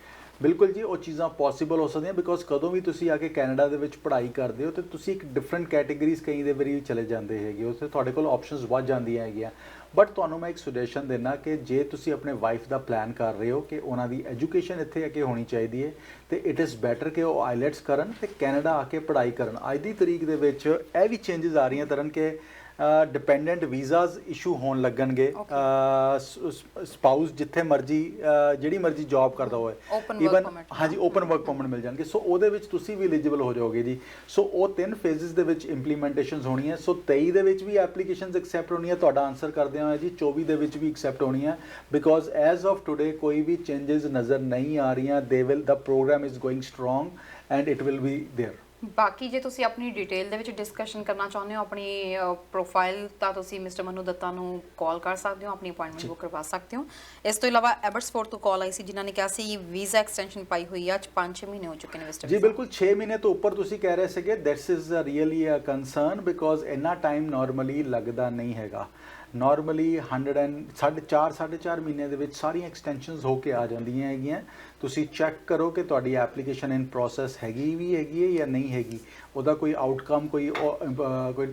ਬਿਲਕੁਲ ਜੀ, ਉਹ ਚੀਜ਼ਾਂ ਪੋਸੀਬਲ ਹੋ ਸਕਦੀਆਂ ਬਿਕੋਜ਼ ਕਦੋਂ ਵੀ ਤੁਸੀਂ ਆ ਕੇ ਕੈਨੇਡਾ ਦੇ ਵਿੱਚ ਪੜ੍ਹਾਈ ਕਰਦੇ ਹੋ ਤੇ ਤੁਸੀਂ ਇੱਕ ਡਿਫਰੈਂਟ ਕੈਟੇਗਰੀਜ਼ ਕਈ ਦੇ ਵਾਰੀ ਚਲੇ ਜਾਂਦੇ ਹੈਗੇ ਹੋ ਤੇ ਤੁਹਾਡੇ ਕੋਲ ਆਪਸ਼ਨਸ ਵੱਧ ਜਾਂਦੀਆਂ ਹੈਗੀਆਂ। ਬਟ ਤੁਹਾਨੂੰ ਮੈਂ ਇੱਕ ਸੁਜੈਸ਼ਨ ਦਿੰਦਾ ਕਿ ਜੇ ਤੁਸੀਂ ਆਪਣੇ ਵਾਈਫ ਦਾ ਪਲਾਨ ਕਰ ਰਹੇ ਹੋ ਕਿ ਉਹਨਾਂ ਦੀ ਐਜੂਕੇਸ਼ਨ ਇੱਥੇ ਆ ਕੇ ਹੋਣੀ ਚਾਹੀਦੀ ਹੈ ਤੇ ਇਟ ਇਜ਼ ਬੈਟਰ ਕਿ ਉਹ ਆਈਲੈਟਸ ਕਰਨ ਤੇ ਕੈਨੇਡਾ ਆ ਕੇ ਪੜ੍ਹਾਈ ਕਰਨ। ਅੱਜ ਦੀ ਤਰੀਕ ਦੇ ਵਿੱਚ ਇਹ ਵੀ ਚੇਂਜਸ ਆ ਰਹੀਆਂ ਤਰਨ ਕਿ ਡਿਪੈਂਡੈਂਟ ਵੀਜ਼ਾਸ ਇਸ਼ੂ ਹੋਣ ਲੱਗਣਗੇ ਸਪਾਊਸ ਜਿੱਥੇ ਮਰਜੀ ਜਿਹੜੀ ਮਰਜੀ ਜੌਬ ਕਰਦਾ ਹੋਵੇ Open work permit, ਹਾਂਜੀ ਓਪਨ ਵਰਕ ਪਰਮਿਟ ਮਿਲ ਜਾਣਗੇ। ਸੋ ਉਹਦੇ ਵਿੱਚ ਤੁਸੀਂ ਵੀ ਐਲੀਜੀਬਲ ਹੋ ਜਾਓਗੇ ਜੀ। ਸੋ ਉਹ 3 ਫੇਜ਼ਸ ਦੇ ਵਿੱਚ ਇੰਪਲੀਮੈਂਟੇਸ਼ਨਸ ਹੋਣੀਆਂ। ਸੋ 23 ਦੇ ਵਿੱਚ ਵੀ ਐਪਲੀਕੇਸ਼ਨਸ ਐਕਸੈਪਟ ਹੋਣੀਆਂ, ਤੁਹਾਡਾ ਆਨਸਰ ਕਰਦੇ ਹਾਂ ਜੀ 24 ਦੇ ਵਿੱਚ ਵੀ ਐਕਸੈਪਟ ਹੋਣੀਆਂ, ਬਿਕੋਜ਼ ਐਜ਼ ਆਫ ਟੁਡੇ ਕੋਈ ਵੀ ਚੇਂਜਸ ਨਜ਼ਰ ਨਹੀਂ ਆ ਰਹੀਆਂ। The program is going strong and it will be there. ਬਾਕੀ ਜੇ ਤੁਸੀਂ ਆਪਣੀ ਡਿਟੇਲ ਦੇ ਵਿੱਚ ਡਿਸਕਸ਼ਨ ਕਰਨਾ ਚਾਹੁੰਦੇ ਹੋ ਆਪਣੀ ਪ੍ਰੋਫਾਈਲ, ਤਾਂ ਤੁਸੀਂ ਮਿਸਟਰ ਮਨੂ ਦੱਤਾ ਨੂੰ ਕਾਲ ਕਰ ਸਕਦੇ ਹੋ, ਆਪਣੀ ਅਪਾਇੰਟਮੈਂਟ ਬੁੱਕ ਕਰਵਾ ਸਕਦੇ ਹੋ। ਇਸ ਤੋਂ ਇਲਾਵਾ ਐਬਰਟਸਫੋਰਡ ਤੋਂ ਕਾਲ ਆਈ ਸੀ ਜਿਨ੍ਹਾਂ ਨੇ ਕਿਹਾ ਸੀ ਵੀਜ਼ਾ ਐਕਸਟੈਂਸ਼ਨ ਪਾਈ ਹੋਈ ਆ, ਅੱਜ 5-6 ਮਹੀਨੇ ਹੋ ਚੁੱਕੇ ਨੇ ਵਿਜ਼ਟਰ ਜੀ ਬਿਲਕੁਲ 6 ਮਹੀਨੇ ਤੋਂ ਉੱਪਰ ਤੁਸੀਂ ਕਹਿ ਰਹੇ ਸੀਗੇ। This is really a concern because ਇੰਨਾ ਟਾਈਮ ਨਾਰਮਲੀ ਲੱਗਦਾ ਨਹੀਂ ਹੈਗਾ। ਨਾਰਮਲੀ 4.5 ਮਹੀਨੇ ਦੇ ਵਿੱਚ ਸਾਰੀਆਂ ਐਕਸਟੈਂਸ਼ਨਸ ਹੋ ਕੇ ਆ ਜਾਂਦੀਆਂ ਹੈਗੀਆਂ। ਤੁਸੀਂ ਚੈੱਕ ਕਰੋ ਕਿ ਤੁਹਾਡੀ ਐਪਲੀਕੇਸ਼ਨ ਇਨ ਪ੍ਰੋਸੈਸ ਹੈਗੀ ਹੈ ਜਾਂ ਨਹੀਂ ਹੈਗੀ। ਉਹਦਾ ਕੋਈ ਆਊਟਕਮ ਕੋਈ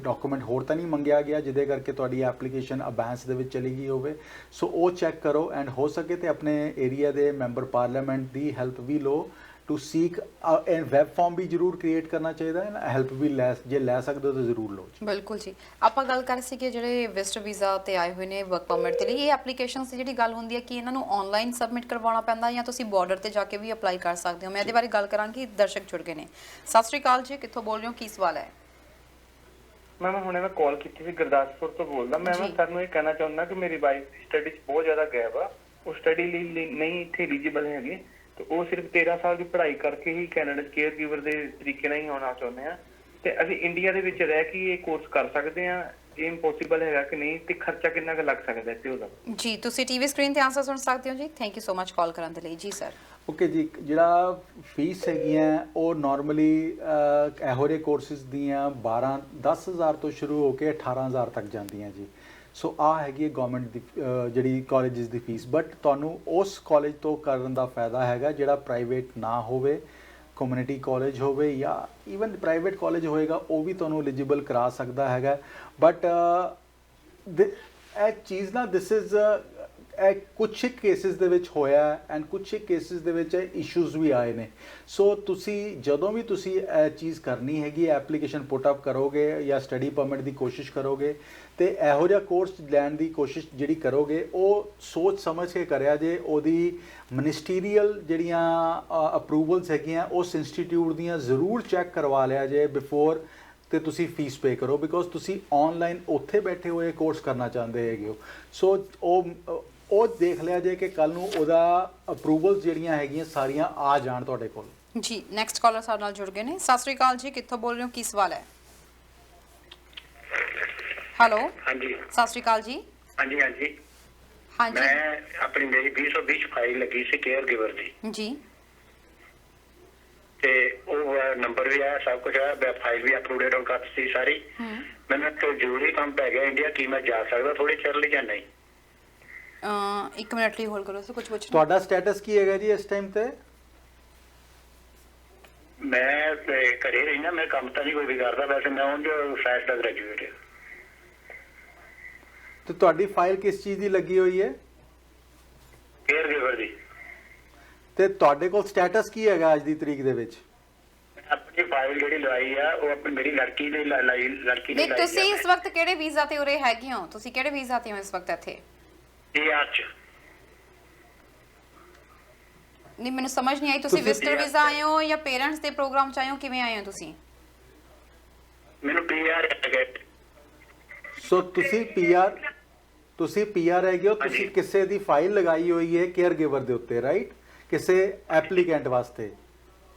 ਡਾਕੂਮੈਂਟ ਹੋਰ ਤਾਂ ਨਹੀਂ ਮੰਗਿਆ ਗਿਆ ਜਿਹਦੇ ਕਰਕੇ ਤੁਹਾਡੀ ਐਪਲੀਕੇਸ਼ਨ ਅਬੈਂਸ ਦੇ ਵਿੱਚ ਚਲੀ ਗਈ ਹੋਵੇ। ਸੋ ਉਹ ਚੈੱਕ ਕਰੋ ਐਂਡ ਹੋ ਸਕੇ ਤੇ ਆਪਣੇ ਏਰੀਆ ਦੇ ਮੈਂਬਰ ਪਾਰਲੀਮੈਂਟ ਦੀ ਹੈਲਪ ਵੀ ਲਓ ਟੂ ਸੀਕ। ਵੈਬ ਫਾਰਮ ਵੀ ਜ਼ਰੂਰ ਕ੍ਰੀਏਟ ਕਰਨਾ ਚਾਹੀਦਾ ਹੈ, ਹੈਲਪ ਵੀ ਜੇ ਲੈ ਸਕਦੇ ਹੋ ਤਾਂ ਜ਼ਰੂਰ ਲਓ ਜੀ। ਬਿਲਕੁਲ ਜੀ। ਆਪਾਂ ਗੱਲ ਕਰ ਸੀ ਕਿ ਜਿਹੜੇ ਵਿਜ਼ਟਰ ਵੀਜ਼ਾ ਤੇ ਆਏ ਹੋਏ ਨੇ ਵਰਕ ਪਰਮਿਟ ਦੇ ਲਈ, ਇਹ ਐਪਲੀਕੇਸ਼ਨਸ ਦੀ ਜਿਹੜੀ ਗੱਲ ਹੁੰਦੀ ਹੈ ਕਿ ਇਹਨਾਂ ਨੂੰ ਆਨਲਾਈਨ ਸਬਮਿਟ ਕਰਵਾਉਣਾ ਪੈਂਦਾ ਜਾਂ ਤੁਸੀਂ ਬਾਰਡਰ ਤੇ ਜਾ ਕੇ ਵੀ ਅਪਲਾਈ ਕਰ ਸਕਦੇ ਹੋ। ਮੈਂ ਇਹਦੇ ਬਾਰੇ ਗੱਲ ਕਰਾਂਗੀ, ਦਰਸ਼ਕ ਜੁੜ ਗਏ ਨੇ। ਸਤਿ ਸ਼੍ਰੀ ਅਕਾਲ ਜੀ, ਕਿੱਥੋਂ ਬੋਲ ਰਹੇ ਹੋ, ਕੀ ਸਵਾਲ ਹੈ? ਮੈਂ ਹੁਣੇ ਕਾਲ ਕੀਤੀ ਸੀ, ਗੁਰਦਾਸਪੁਰ ਤੋਂ ਬੋਲਦਾ। ਮੈਂ ਸਰ ਨੂੰ ਇਹ ਕਹਿਣਾ ਚਾਹੁੰਦਾ ਕਿ ਮੇਰੀ ਵਾਈਫ ਦੀ ਸਟੱਡੀ 'ਚ ਬਹੁਤ ਜ਼ਿਆਦਾ ਗੈਪ ਆ, ਉਹ ਸਟੱਡੀ ਲਈ ਨਹੀਂ ਇੱਥੇ ਐਲੀਜੀਬਲ ਹੈਗੇ, ਤੇ ਉਹ ਸਿਰਫ 13 ਸਾਲ ਦੀ ਪੜ੍ਹਾਈ ਕਰਕੇ ਹੀ ਕੈਨੇਡਾ ਕੇਅਰ ਗਿਵਰ ਦੇ ਤਰੀਕੇ ਨਾਲ ਹੀ ਆਉਣਾ ਚਾਹੁੰਦੇ ਆ, ਤੇ ਅਸੀਂ ਇੰਡੀਆ ਦੇ ਵਿੱਚ ਰਹਿ ਕੇ ਇਹ ਕੋਰਸ ਕਰ ਸਕਦੇ ਆ? ਇਹ ਇੰਪੋਸੀਬਲ ਹੈਗਾ ਕਿ ਨਹੀਂ, ਤੇ ਖਰਚਾ ਕਿੰਨਾ ਕੁ ਲੱਗ ਸਕਦਾ ਇੱਥੇ ਉਹਦਾ? ਜੀ ਤੁਸੀਂ ਟੀਵੀ ਸਕਰੀਨ ਤੇ ਆਨਸਰ ਸੁਣ ਸਕਦੇ ਹੋ ਜੀ। ਥੈਂਕ ਯੂ ਸੋ ਮਚ ਕਾਲ ਕਰਨ ਦੇ ਲਈ ਜੀ ਸਰ। ਓਕੇ ਜੀ, ਜਿਹੜਾ ਫੀਸ ਹੈਗੀਆਂ ਉਹ ਨਾਰਮਲੀ ਇਹੋ ਜਿਹੇ ਕੋਰਸਿਸ ਦੀਆਂ 10,000 ਤੋਂ ਸ਼ੁਰੂ ਹੋ ਕੇ 18,000 ਤੱਕ ਜਾਂਦੀਆਂ ਜੀ। ਸੋ ਆ ਹੈਗੀ ਹੈ ਗਵਰਨਮੈਂਟ ਦੀ ਜਿਹੜੀ ਕਾਲਜਿਸ ਦੀ ਫੀਸ, ਬਟ ਤੁਹਾਨੂੰ ਉਸ ਕਾਲਜ ਤੋਂ ਕਰਨ ਦਾ ਫਾਇਦਾ ਹੈਗਾ ਜਿਹੜਾ ਪ੍ਰਾਈਵੇਟ ਨਾ ਹੋਵੇ, ਕਮਿਊਨਿਟੀ ਕਾਲਜ ਹੋਵੇ ਜਾਂ ਈਵਨ ਪ੍ਰਾਈਵੇਟ ਕਾਲਜ ਹੋਏਗਾ ਉਹ ਵੀ ਤੁਹਾਨੂੰ ਐਲੀਜੀਬਲ ਕਰਾ ਸਕਦਾ ਹੈਗਾ। ਬਟ ਇਹ ਚੀਜ਼ ਨਾ ਦਿਸ ਇਜ਼ ਇਹ ਕੁਛ ਕੇਸਿਸ ਦੇ ਵਿੱਚ ਹੋਇਆ ਐਂਡ ਕੁਛ ਕੇਸਿਸ ਦੇ ਵਿੱਚ ਇਸ਼ੂਜ਼ ਵੀ ਆਏ ਨੇ। ਸੋ ਤੁਸੀਂ ਜਦੋਂ ਵੀ ਤੁਸੀਂ ਇਹ ਚੀਜ਼ ਕਰਨੀ ਹੈਗੀ, ਐਪਲੀਕੇਸ਼ਨ ਪੁੱਟ ਅਪ ਕਰੋਗੇ ਜਾਂ ਸਟੱਡੀ ਪਰਮਿਟ ਦੀ ਕੋਸ਼ਿਸ਼ ਕਰੋਗੇ ਤੇ ਇਹੋ ਜਿਹਾ ਕੋਰਸ ਲੈਣ ਦੀ ਕੋਸ਼ਿਸ਼ ਜਿਹੜੀ ਕਰੋਗੇ ਉਹ ਸੋਚ ਸਮਝ ਕੇ ਕਰਿਆ ਜੇ। ਉਹਦੀ ਮਿਨਿਸਟੀਰੀਅਲ ਜਿਹੜੀਆਂ ਅਪਰੂਵਲਸ ਹੈਗੀਆਂ ਉਸ ਇੰਸਟੀਟਿਊਟ ਦੀਆਂ ਜ਼ਰੂਰ ਚੈੱਕ ਕਰਵਾ ਲਿਆ ਜੇ ਬਿਫੋਰ ਤੇ ਤੁਸੀਂ ਫੀਸ ਪੇ ਕਰੋ, ਬਿਕੋਜ਼ ਤੁਸੀਂ ਆਨਲਾਈਨ ਉੱਥੇ ਬੈਠੇ ਹੋਏ ਕੋਰਸ ਕਰਨਾ ਚਾਹੁੰਦੇ ਹੈਗੇ ਹੋ। ਸੋ ਉਹ ਦੇਖ ਲਿਆ ਜੇ ਕਿ ਕੱਲ ਨੂੰ ਉਹਦਾ ਅਪਰੂਵਲਸ ਜਿਹੜੀਆਂ ਹੈਗੀਆਂ ਸਾਰੀਆਂ ਆ ਜਾਣ ਤੁਹਾਡੇ ਕੋਲ ਜੀ। ਨੈਕਸਟ ਕਾਲਰ ਸਾਡੇ ਨਾਲ ਜੁੜ ਗਏ ਨੇ। ਸਤਿ ਸ਼੍ਰੀ ਅਕਾਲ ਜੀ, ਕਿੱਥੋਂ ਬੋਲ ਰਹੇ ਹੋ, ਕੀ ਸਵਾਲ ਹੈ? ਹੈਲੋ ਹਾਂਜੀ ਸਤਿ ਸ਼੍ਰੀ ਅਕਾਲ ਜੀ। ਹਾਂਜੀ ਹਾਂਜੀ ਹਾਂਜੀ ਮੈਂ ਆਪਣੀ ਮੇਰੀ 2020 ਫਾਈਲ ਲੱਗੀ ਸੀ ਕੇਅਰ ਗਿਵਰ ਦੀ ਜੀ। ਤੇ ਉਹ ਨੰਬਰ ਵੀ ਆਇਆ, ਸਭ ਕੁਝ ਆਇਆ, ਫਾਈਲ ਵੀ ਅਪਲੋਡਡ ਹੋ ਕਰਤੀ ਸਾਰੀ। ਮੈਨੂੰ ਇੱਕ ਜ਼ਰੂਰੀ ਕੰਮ ਪੈ ਗਿਆ ਇੰਡੀਆ, ਕੀ ਮੈਂ ਜਾ ਸਕਦਾ ਥੋੜੇ ਚਿਰ ਲਈ ਜਾਂ ਨਹੀਂ? ਇੱਕ ਮਿੰਟ ਲਈ ਹੋਲਡ ਕਰੋ, ਸੋ ਕੁਝ ਪੁੱਛਣਾ। ਤੁਹਾਡਾ ਸਟੇਟਸ ਕੀ ਹੈਗਾ ਜੀ ਇਸ ਟਾਈਮ ਤੇ? ਮੈਂ ਘਰੇ ਰਹਿਣਾ, ਮੈਂ ਕੰਮ ਤਾਂ ਨਹੀਂ ਕੋਈ ਵੀ ਕਰਦਾ, ਵੈਸੇ ਮੈਂ ਉਹ ਸਾਇੰਸ ਦਾ ਗ੍ਰੈਜੂਏਟ ਹਾਂ। ਤੇ ਤੁਹਾਡੀ ਫਾਈਲ ਕਿਸ ਚੀਜ਼ ਦੀ ਲੱਗੀ ਹੋਈ ਹੈ? ਕੇਅਰ ਗਿਵਰ ਦੀ। ਤੇ ਤੁਹਾਡੇ ਕੋਲ ਸਟੇਟਸ ਕੀ ਹੈਗਾ ਅੱਜ ਦੀ ਤਰੀਕ ਦੇ ਵਿੱਚ? ਆਪਣੀ ਫਾਈਲ ਜਿਹੜੀ ਲਵਾਈ ਆ ਉਹ ਆਪਣੀ ਮੇਰੀ ਲੜਕੀ ਦੇ ਲੜਕੀ ਦੀ ਨਹੀਂ, ਤੁਸੀਂ ਇਸ ਵਕਤ ਕਿਹੜੇ ਵੀਜ਼ਾ ਤੇ ਉਰੇ ਹੈਗੇ ਹੋ? ਤੁਸੀਂ ਕਿਹੜੇ ਵੀਜ਼ਾ ਤੇ ਹੋ ਇਸ ਵਕਤ ਇੱਥੇ? PR ਨਹੀਂ, ਮੈਨੂੰ ਸਮਝ ਨਹੀਂ ਆਈ। ਤੁਸੀਂ ਵਿਜ਼ਟਰ ਵੀਜ਼ਾ ਆਏ ਹੋ ਜਾਂ ਪੇਰੈਂਟਸ ਦੇ ਪ੍ਰੋਗਰਾਮ ਚ ਆਏ ਹੋ, ਕਿਵੇਂ ਆਏ ਹੋ ਤੁਸੀਂ? ਮੈਨੂੰ PR ਹੈਗਾ। ਸੋ ਤੁਸੀਂ PR ਹੈਗੇ ਹੋ, ਤੁਸੀਂ ਕਿਸੇ ਦੀ ਫਾਈਲ ਲਗਾਈ ਹੋਈ ਹੈ ਕੇਅਰ ਗਿਵਰ ਦੇ ਉੱਤੇ, ਰਾਈਟ? ਕਿਸੇ ਐਪਲੀਕੈਂਟ ਵਾਸਤੇ?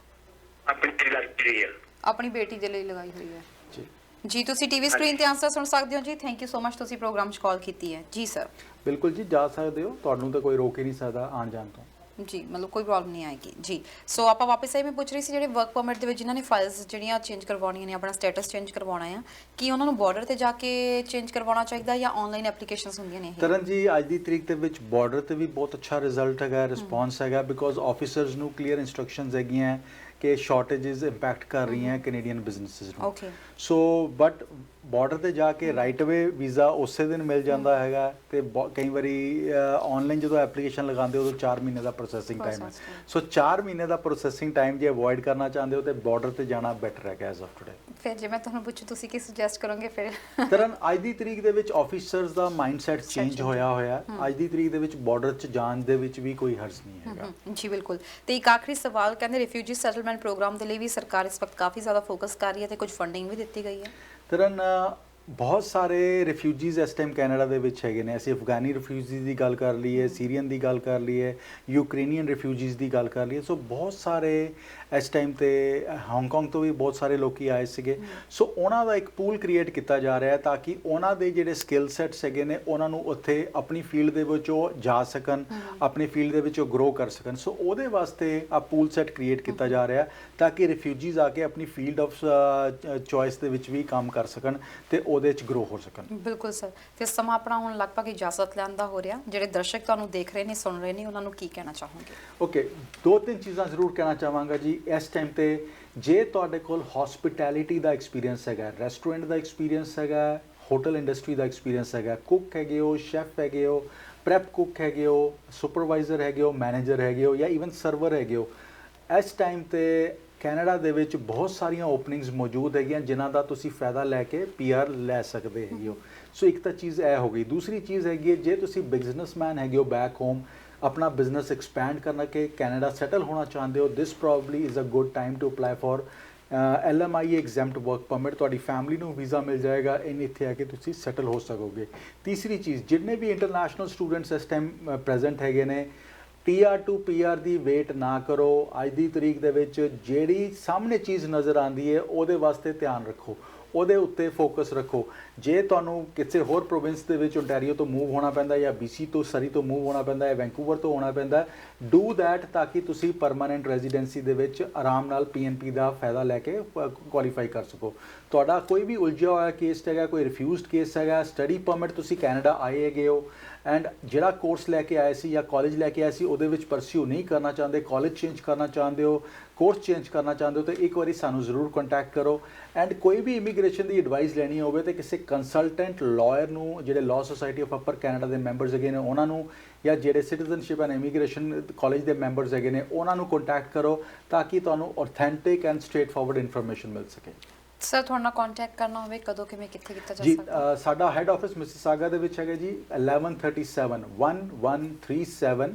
ਆਪਣੀ ਲੜਕੀ ਦੀ ਆ, ਆਪਣੀ ਬੇਟੀ ਦੇ ਲਈ ਲਗਾਈ ਹੋਈ ਹੈ ਜੀ। ਜੀ ਤੁਸੀਂ ਟੀਵੀ ਸਕਰੀਨ ਤੇ ਆਨਸਰ ਸੁਣ ਸਕਦੇ ਹੋ ਜੀ। ਥੈਂਕ ਯੂ ਸੋ ਮਚ, ਤੁਸੀਂ ਪ੍ਰੋਗਰਾਮ 'ਚ ਕਾਲ ਕੀਤੀ ਹੈ ਜੀ ਸਰ। ਬਿਲਕੁਲ ਜੀ, ਜਾ ਸਕਦੇ ਹੋ, ਤੁਹਾਨੂੰ ਤਾਂ ਕੋਈ ਰੋਕ ਹੀ ਨਹੀਂ ਸਕਦਾ ਆਉਣ ਜਾਣ ਤੋਂ ਜੀ, ਮਤਲਬ ਕੋਈ ਪ੍ਰੋਬਲਮ ਨਹੀਂ ਆਏਗੀ ਜੀ। ਸੋ ਆਪਾਂ ਵਾਪਸ ਆਏ, ਮੈਂ ਪੁੱਛ ਰਹੀ ਸੀ ਜਿਹੜੇ ਵਰਕ ਪਰਮਿਟ ਦੇ ਵਿੱਚ ਜਿਨ੍ਹਾਂ ਨੇ ਫਾਈਲਸ ਜਿਹੜੀਆਂ ਚੇਂਜ ਕਰਵਾਉਣੀਆਂ ਨੇ, ਆਪਣਾ ਸਟੇਟਸ ਚੇਂਜ ਕਰਵਾਉਣਾ ਆ, ਕੀ ਉਹਨਾਂ ਨੂੰ ਬਾਰਡਰ ਤੇ ਜਾ ਕੇ ਚੇਂਜ ਕਰਵਾਉਣਾ ਚਾਹੀਦਾ ਜਾਂ ਆਨਲਾਈਨ ਐਪਲੀਕੇਸ਼ਨਸ ਹੁੰਦੀਆਂ ਨੇ ਇਹ? ਤਰਨ ਜੀ, ਅੱਜ ਦੀ ਤਰੀਕ ਦੇ ਵਿੱਚ ਬਾਰਡਰ ਤੇ ਵੀ ਬਹੁਤ ਅੱਛਾ ਰਿਜ਼ਲਟ ਹੈਗਾ, ਰਿਸਪੌਂਸ ਹੈਗਾ, ਬਿਕੋਜ਼ ਆਫੀਸਰਸ ਨੂੰ ਕਲੀਅਰ ਇਨਸਟਰਕਸ਼ਨਸ ਹੈਗੀਆਂ ਕਿ ਸ਼ਾਰਟੇजेस ਇੰਪੈਕਟ ਕਰ ਰਹੀਆਂ ਕੈਨੇਡੀਅਨ ਬਿਜ਼ਨੈਸਿਸ ਨੂੰ। ਓਕੇ। ਸੋ ਬਟ ਬਾਰਡਰ ਤੇ ਜਾ ਕੇ ਰਾਈਟ ਅਵੇ ਵੀਜ਼ਾ ਉਸੇ ਦਿਨ ਮਿਲ ਜਾਂਦਾ ਹੈਗਾ ਤੇ ਕਈ ਵਾਰੀ ਆਨਲਾਈਨ ਜਦੋਂ ਐਪਲੀਕੇਸ਼ਨ ਲਗਾਉਂਦੇ ਹੋ ਉਦੋਂ 4 ਮਹੀਨੇ ਦਾ ਪ੍ਰੋਸੈਸਿੰਗ ਟਾਈਮ ਹੈ। ਸੋ 4 ਮਹੀਨੇ ਦਾ ਪ੍ਰੋਸੈਸਿੰਗ ਟਾਈਮ ਜੇ ਅਵੋਇਡ ਕਰਨਾ ਚਾਹੁੰਦੇ ਹੋ ਤੇ ਬਾਰਡਰ ਤੇ ਜਾਣਾ ਬੈਟਰ ਹੈਗਾ ਐਜ਼ ਆਫ ਟੁਡੇ। ਫਿਰ ਜੇ ਮੈਂ ਤੁਹਾਨੂੰ ਪੁੱਛੂ ਤੁਸੀਂ ਕੀ ਸੁਜੈਸਟ ਕਰੋਗੇ ਫਿਰ? ਤਰਨ ਅੱਜ ਦੀ ਤਰੀਕ ਦੇ ਵਿੱਚ ਆਫੀਸਰਸ ਦਾ ਮਾਈਂਡਸੈਟ ਚੇਂਜ ਹੋਇਆ ਅੱਜ ਦੀ ਤਰੀਕ ਦੇ ਵਿੱਚ ਬਾਰਡਰ 'ਚ ਜਾਣ ਦੇ ਵਿੱਚ ਵੀ ਕੋਈ ਹਰਜ ਨਹੀਂ ਹੈਗਾ। ਜੀ ਬਿਲਕੁਲ। ਤੇ ਇੱਕ ਆਖਰੀ ਸਵਾਲ, ਕਹਿੰਦੇ ਰਿਫਿਊਜੀ ਸੈਟਲਮੈਂਟ ਪ੍ਰੋਗਰਾਮ ਦੇ ਲਈ ਵੀ ਸਰਕਾਰ ਇਸ ਵਕਤ ਕਾਫੀ ਜ਼ਿਆਦਾ ਫੋਕਸ ਕਰ ਰਹੀ ਹੈ ਤੇ ਕੁਝ ਫੰਡਿੰਗ ਵੀ ਦਿੱਤੀ ਗਈ ਹੈ। ਤਰਨ ਬਹੁਤ ਸਾਰੇ ਰਿਫਿਊਜੀਜ਼ ਇਸ ਟਾਈਮ ਕੈਨੇਡਾ ਦੇ ਵਿੱਚ ਹੈਗੇ ਨੇ। ਅਸੀਂ ਅਫਗਾਨੀ ਰਿਫਿਊਜੀਜ਼ ਦੀ ਗੱਲ ਕਰ ਲਈਏ, ਸੀਰੀਅਨ ਦੀ ਗੱਲ ਕਰ ਲਈਏ, ਯੂਕਰੇਨੀਅਨ ਰਿਫਿਊਜੀਜ਼ ਦੀ ਗੱਲ ਕਰ ਲਈਏ। ਸੋ ਬਹੁਤ ਸਾਰੇ ਇਸ ਟਾਈਮ ਤੇ ਹਾਂਗਕਾਂਗ ਤੋਂ ਵੀ ਬਹੁਤ ਸਾਰੇ ਲੋਕੀ ਆਏ ਸੀਗੇ। ਸੋ ਉਹਨਾਂ ਦਾ ਇੱਕ ਪੂਲ ਕ੍ਰੀਏਟ ਕੀਤਾ ਜਾ ਰਿਹਾ ਹੈ ਤਾਂ ਕਿ ਉਹਨਾਂ ਦੇ ਜਿਹੜੇ ਸਕਿੱਲ ਸੈਟਸ ਹੈਗੇ ਨੇ ਉਹਨਾਂ ਨੂੰ ਉੱਥੇ ਆਪਣੀ ਫੀਲਡ ਦੇ ਵਿੱਚ ਉਹ ਜਾ ਸਕਣ, ਆਪਣੀ ਫੀਲਡ ਦੇ ਵਿੱਚ ਉਹ ਗਰੋ ਕਰ ਸਕਣ। ਸੋ ਉਹਦੇ ਵਾਸਤੇ ਆ ਪੂਲ ਸੈਟ ਕ੍ਰੀਏਟ ਕੀਤਾ ਜਾ ਰਿਹਾ ਤਾਂ ਕਿ ਰਿਫਿਊਜੀਜ਼ ਆ ਕੇ ਆਪਣੀ ਫੀਲਡ ਆਫ ਚੋਇਸ ਦੇ ਵਿੱਚ ਵੀ ਕੰਮ ਕਰ ਸਕਣ ਤੇ ਉਹਦੇ 'ਚ ਗਰੋ ਹੋ ਸਕਣ। ਬਿਲਕੁਲ ਸਰ। ਫਿਰ ਸਮਾਂ ਆਪਣਾ ਹੁਣ ਲਗਭਗ ਇਜਾਜ਼ਤ ਲੈਣ ਦਾ ਹੋ ਰਿਹਾ। ਜਿਹੜੇ ਦਰਸ਼ਕ ਤੁਹਾਨੂੰ ਦੇਖ ਰਹੇ ਨੇ, ਸੁਣ ਰਹੇ ਨੇ, ਉਹਨਾਂ ਨੂੰ ਕੀ ਕਹਿਣਾ ਚਾਹੋਗੇ? ਓਕੇ, 2-3 ਚੀਜ਼ਾਂ ਜ਼ਰੂਰ ਕਹਿਣਾ ਚਾਹਾਂਗਾ ਜੀ। ਇਸ ਟਾਈਮ ਤੇ ਜੇ ਤੁਹਾਡੇ ਕੋਲ ਹੌਸਪਿਟੈਲਿਟੀ ਦਾ ਐਕਸਪੀਰੀਅੰਸ ਹੈਗਾ, ਰੈਸਟੋਰੈਂਟ ਦਾ ਐਕਸਪੀਰੀਅੰਸ ਹੈਗਾ, ਹੋਟਲ ਇੰਡਸਟਰੀ ਦਾ ਐਕਸਪੀਰੀਅੰਸ ਹੈਗਾ, ਕੁੱਕ ਹੈਗੇ ਹੋ, ਸ਼ੈਫ ਹੈਗੇ ਹੋ, ਪ੍ਰੈਪ ਕੁੱਕ ਹੈਗੇ ਹੋ, ਸੁਪਰਵਾਈਜ਼ਰ ਹੈਗੇ ਹੋ, ਮੈਨੇਜਰ ਹੈਗੇ ਹੋ ਜਾਂ ਈਵਨ ਸਰਵਰ ਹੈਗੇ ਹੋ, ਇਸ ਟਾਈਮ ਤੇ ਕੈਨੇਡਾ ਦੇ ਵਿੱਚ ਬਹੁਤ ਸਾਰੀਆਂ ਓਪਨਿੰਗਸ ਮੌਜੂਦ ਹੈਗੀਆਂ ਜਿਨ੍ਹਾਂ ਦਾ ਤੁਸੀਂ ਫਾਇਦਾ ਲੈ ਕੇ ਪੀਆਰ ਲੈ ਸਕਦੇ ਹੈਗੇ ਹੋ। ਸੋ ਇੱਕ ਤਾਂ ਚੀਜ਼ ਇਹ ਹੋ ਗਈ। ਦੂਸਰੀ ਚੀਜ਼ ਹੈਗੀ ਹੈ ਜੇ ਤੁਸੀਂ ਬਿਜ਼ਨਸਮੈਨ ਹੈਗੇ ਹੋ ਬੈਕ ਹੋਮ, ਆਪਣਾ ਬਿਜ਼ਨਸ ਐਕਸਪੈਂਡ ਕਰਨਾ ਕਿ ਕੈਨੇਡਾ ਸੈਟਲ ਹੋਣਾ ਚਾਹੁੰਦੇ ਹੋ, this probably is a good time to apply for LMIA exempt work permit. ਤੁਹਾਡੀ ਫੈਮਿਲੀ ਨੂੰ ਵੀਜ਼ਾ ਮਿਲ ਜਾਏਗਾ, ਇੱਥੇ ਆ ਕੇ ਤੁਸੀਂ ਸੈਟਲ ਹੋ ਸਕੋਗੇ। ਤੀਸਰੀ ਚੀਜ਼, ਜਿੰਨੇ ਵੀ ਇੰਟਰਨੈਸ਼ਨਲ ਸਟੂਡੈਂਟਸ ਇਸ ਟਾਈਮ ਪ੍ਰੈਜ਼ੈਂਟ ਹੈਗੇ ਨੇ, TR to PR the wait ਨਾ ਕਰੋ। ਅੱਜ ਦੀ ਤਰੀਕ ਦੇ ਵਿੱਚ ਜਿਹੜੀ ਸਾਹਮਣੇ ਚੀਜ਼ ਨਜ਼ਰ ਆਉਂਦੀ ਹੈ ਉਹਦੇ ਵਾਸਤੇ ਧਿਆਨ ਰੱਖੋ, ਉਹਦੇ ਉੱਤੇ ਫੋਕਸ ਰੱਖੋ। ਜੇ ਤੁਹਾਨੂੰ ਕਿਸੇ ਹੋਰ ਪ੍ਰੋਵਿੰਸ ਦੇ ਵਿੱਚ ਓਨਟਾਰੀਓ ਤੋਂ ਮੂਵ ਹੋਣਾ ਪੈਂਦਾ ਜਾਂ BC ਤੋਂ ਸਰੀ ਤੋਂ ਮੂਵ ਹੋਣਾ ਪੈਂਦਾ ਹੈ, ਵੈਂਕੂਵਰ ਤੋਂ ਹੋਣਾ ਪੈਂਦਾ, ਡੂ ਦੈਟ ਤਾਂ ਕਿ ਤੁਸੀਂ ਪਰਮਾਨੈਂਟ ਰੈਜ਼ੀਡੈਂਸੀ ਦੇ ਵਿੱਚ ਆਰਾਮ ਨਾਲ PNP ਦਾ ਫਾਇਦਾ ਲੈ ਕੇ ਕੁਆਲੀਫਾਈ ਕਰ ਸਕੋ। ਤੁਹਾਡਾ ਕੋਈ ਵੀ ਉਲਝਿਆ ਹੋਇਆ ਕੇਸ ਹੈਗਾ, ਕੋਈ ਰਿਫਿਊਜ਼ਡ ਕੇਸ ਹੈਗਾ, ਸਟੱਡੀ ਪਰਮਿਟ ਤੁਸੀਂ ਕੈਨੇਡਾ ਆਏ ਹੈਗੇ ਹੋ ਐਂਡ ਜਿਹੜਾ ਕੋਰਸ ਲੈ ਕੇ ਆਏ ਸੀ ਜਾਂ ਕਾਲਜ ਲੈ ਕੇ ਆਏ ਸੀ ਉਹਦੇ ਵਿੱਚ ਪਰਸਿਊ ਨਹੀਂ ਕਰਨਾ ਚਾਹੁੰਦੇ, ਕਾਲਜ ਚੇਂਜ ਕਰਨਾ ਚਾਹੁੰਦੇ ਹੋ, ਕੋਰਸ ਚੇਂਜ ਕਰਨਾ ਚਾਹੁੰਦੇ ਹੋ ਤਾਂ ਇੱਕ ਵਾਰੀ ਸਾਨੂੰ ਜ਼ਰੂਰ ਕੰਟੈਕਟ ਕਰੋ। ਐਂਡ ਕੋਈ ਵੀ ਇਮੀਗ੍ਰੇਸ਼ਨ ਦੀ ਐਡਵਾਈਸ ਲੈਣੀ ਹੋਵੇ ਤਾਂ ਕਿਸੇ ਕੰਸਲਟੈਂਟ ਲਾਇਰ ਨੂੰ, ਜਿਹੜੇ law society of upper Canada ਦੇ ਮੈਂਬਰਸ ਹੈਗੇ ਨੇ ਉਹਨਾਂ ਨੂੰ, ਜਾਂ ਜਿਹੜੇ ਸਿਟੀਜ਼ਨਸ਼ਿਪ ਐਂਡ ਇਮੀਗ੍ਰੇਸ਼ਨ ਕਾਲਜ ਦੇ ਮੈਂਬਰਸ ਹੈਗੇ ਨੇ ਉਹਨਾਂ ਨੂੰ ਕੰਟੈਕਟ ਕਰੋ ਤਾਂ ਕਿ ਤੁਹਾਨੂੰ authentic and straightforward information ਮਿਲ ਸਕੇ। ਸਰ ਤੁਹਾਡੇ ਨਾਲ ਕੰਟੈਕਟ ਕਰਨਾ ਹੋਵੇ ਕਦੋਂ, ਕਿਵੇਂ, ਕਿੱਥੇ ਕੀਤਾ ਜਾ ਜੀ? ਸਕਦਾ? ਸਾਡਾ ਹੈੱਡ ਆਫਿਸ ਮਿਸਿਸਾਗਾ ਦੇ ਵਿੱਚ ਹੈਗਾ ਜੀ, 1137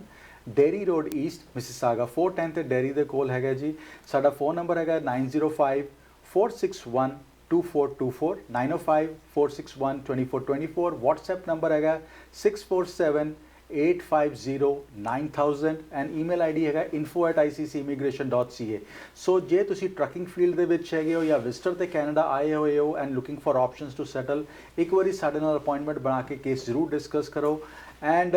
ਡੇਰੀ ਰੋਡ ਈਸਟ, ਮਿਸਿਸਾਗਾ 410 ਤੇ ਡੇਰੀ ਦੇ ਕੋਲ ਹੈਗਾ ਜੀ। ਸਾਡਾ ਫੋਨ ਨੰਬਰ ਹੈਗਾ 905-461-2424 905-461-2424। WhatsApp ਨੰਬਰ ਹੈਗਾ 647-850-9000 ਐਂਡ ਈਮੇਲ ਆਈਡੀ ਹੈਗਾ info@icc'immigration.ca। ਸੋ ਜੇ ਤੁਸੀਂ ਟਰੱਕਿੰਗ ਫੀਲਡ ਦੇ ਵਿੱਚ ਹੈਗੇ ਹੋ ਜਾਂ ਵਿਜ਼ਟਰ ਤੇ ਕੈਨੇਡਾ ਆਏ ਹੋਏ ਹੋ and looking for options to settle, ਇੱਕ ਵਾਰੀ ਸਾਡੇ ਨਾਲ ਅਪਾਇੰਟਮੈਂਟ ਬਣਾ ਕੇ ਕੇਸ ਜ਼ਰੂਰ ਡਿਸਕਸ ਕਰੋ। ਐਂਡ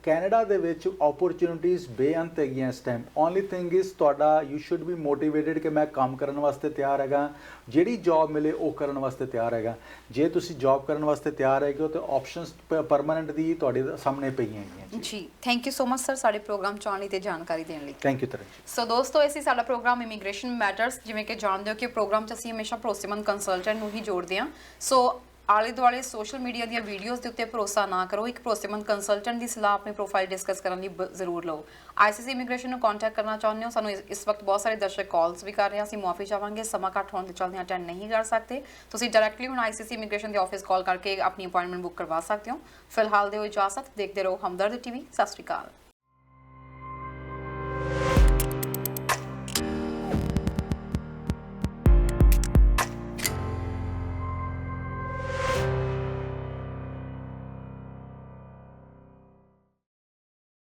ਕੈਨੇਡਾ ਦੇ ਵਿੱਚ ਓਪਰਚੁਨਿਟੀਜ਼ ਬੇਅੰਤ ਹੈਗੀਆਂ ਇਸ ਟਾਈਮ। ਓਨਲੀ ਥਿੰਗ ਇਜ਼ ਤੁਹਾਡਾ ਯੂ ਸ਼ੁੱਡ ਬੀ ਮੋਟੀਵੇਟਿਡ ਕਿ ਮੈਂ ਕੰਮ ਕਰਨ ਵਾਸਤੇ ਤਿਆਰ ਹੈਗਾ, ਜਿਹੜੀ ਜੌਬ ਮਿਲੇ ਉਹ ਕਰਨ ਵਾਸਤੇ ਤਿਆਰ ਹੈਗਾ। ਜੇ ਤੁਸੀਂ ਜੌਬ ਕਰਨ ਵਾਸਤੇ ਤਿਆਰ ਹੈਗੇ ਹੋ ਤਾਂ ਆਪਸ਼ਨਸ ਪਰਮਾਨੈਂਟ ਦੀ ਤੁਹਾਡੇ ਸਾਹਮਣੇ ਪਈਆਂ ਹੈਗੀਆਂ ਜੀ। Thank you so much sir ਸਾਡੇ ਪ੍ਰੋਗਰਾਮ 'ਚ ਆਉਣ ਲਈ ਤੇ ਜਾਣਕਾਰੀ ਦੇਣ ਲਈ। Thank you Tarn. ਸੋ ਦੋਸਤੋ, ਇਹ ਸੀ ਸਾਡਾ ਪ੍ਰੋਗਰਾਮ ਇਮੀਗ੍ਰੇਸ਼ਨ ਮੈਟਰਸ। ਜਿਵੇਂ ਕਿ ਜਾਣਦੇ ਹੋ ਕਿ ਪ੍ਰੋਗਰਾਮ 'ਚ ਅਸੀਂ ਹਮੇਸ਼ਾ ਭਰੋਸੇਮੰਦ ਕੰਸਲਟੈਂਟ ਨੂੰ ਹੀ ਜੋੜਦੇ ਹਾਂ। ਸੋ ਆਲੇ ਦੁਆਲੇ ਸੋਸ਼ਲ ਮੀਡੀਆ ਦੀਆਂ ਵੀਡੀਓਜ਼ ਦੇ ਉੱਤੇ ਭਰੋਸਾ ਨਾ ਕਰੋ। ਇੱਕ ਭਰੋਸੇਮੰਦ ਕੰਸਲਟੈਂਟ ਦੀ ਸਲਾਹ ਆਪਣੀ ਪ੍ਰੋਫਾਈਲ ਡਿਸਕਸ ਕਰਨ ਲਈ ਜ਼ਰੂਰ ਲਓ। ICC ਇਮੀਗ੍ਰੇਸ਼ਨ ਨੂੰ ਕੰਟੈਕਟ ਕਰਨਾ ਚਾਹੁੰਦੇ ਹੋ, ਸਾਨੂੰ ਇਸ ਵਕਤ ਬਹੁਤ ਸਾਰੇ ਦਰਸ਼ਕ ਕਾਲਸ ਵੀ ਕਰ ਰਹੇ ਹਾਂ, ਅਸੀਂ ਮੁਆਫੀ ਚਾਹਾਂਗੇ, ਸਮਾਂ ਘੱਟ ਹੋਣ ਦੇ ਚਲਦੇ ਅਟੈਂਡ ਨਹੀਂ ਕਰ ਸਕਦੇ। ਤੁਸੀਂ ਡਾਇਰੈਕਟਲੀ ਹੁਣ ICC ਇਮੀਗ੍ਰੇਸ਼ਨ ਦੇ ਆਫਿਸ ਕਾਲ ਕਰਕੇ ਆਪਣੀ ਅਪਾਇੰਟਮੈਂਟ ਬੁੱਕ ਕਰਵਾ ਸਕਦੇ ਹੋ। ਫਿਲਹਾਲ ਦਿਓ ਇਜਾਜ਼ਤ, ਦੇਖਦੇ ਰਹੋ ਹਮਦਰਦ TV। ਸਤਿ ਸ਼੍ਰੀ ਅਕਾਲ।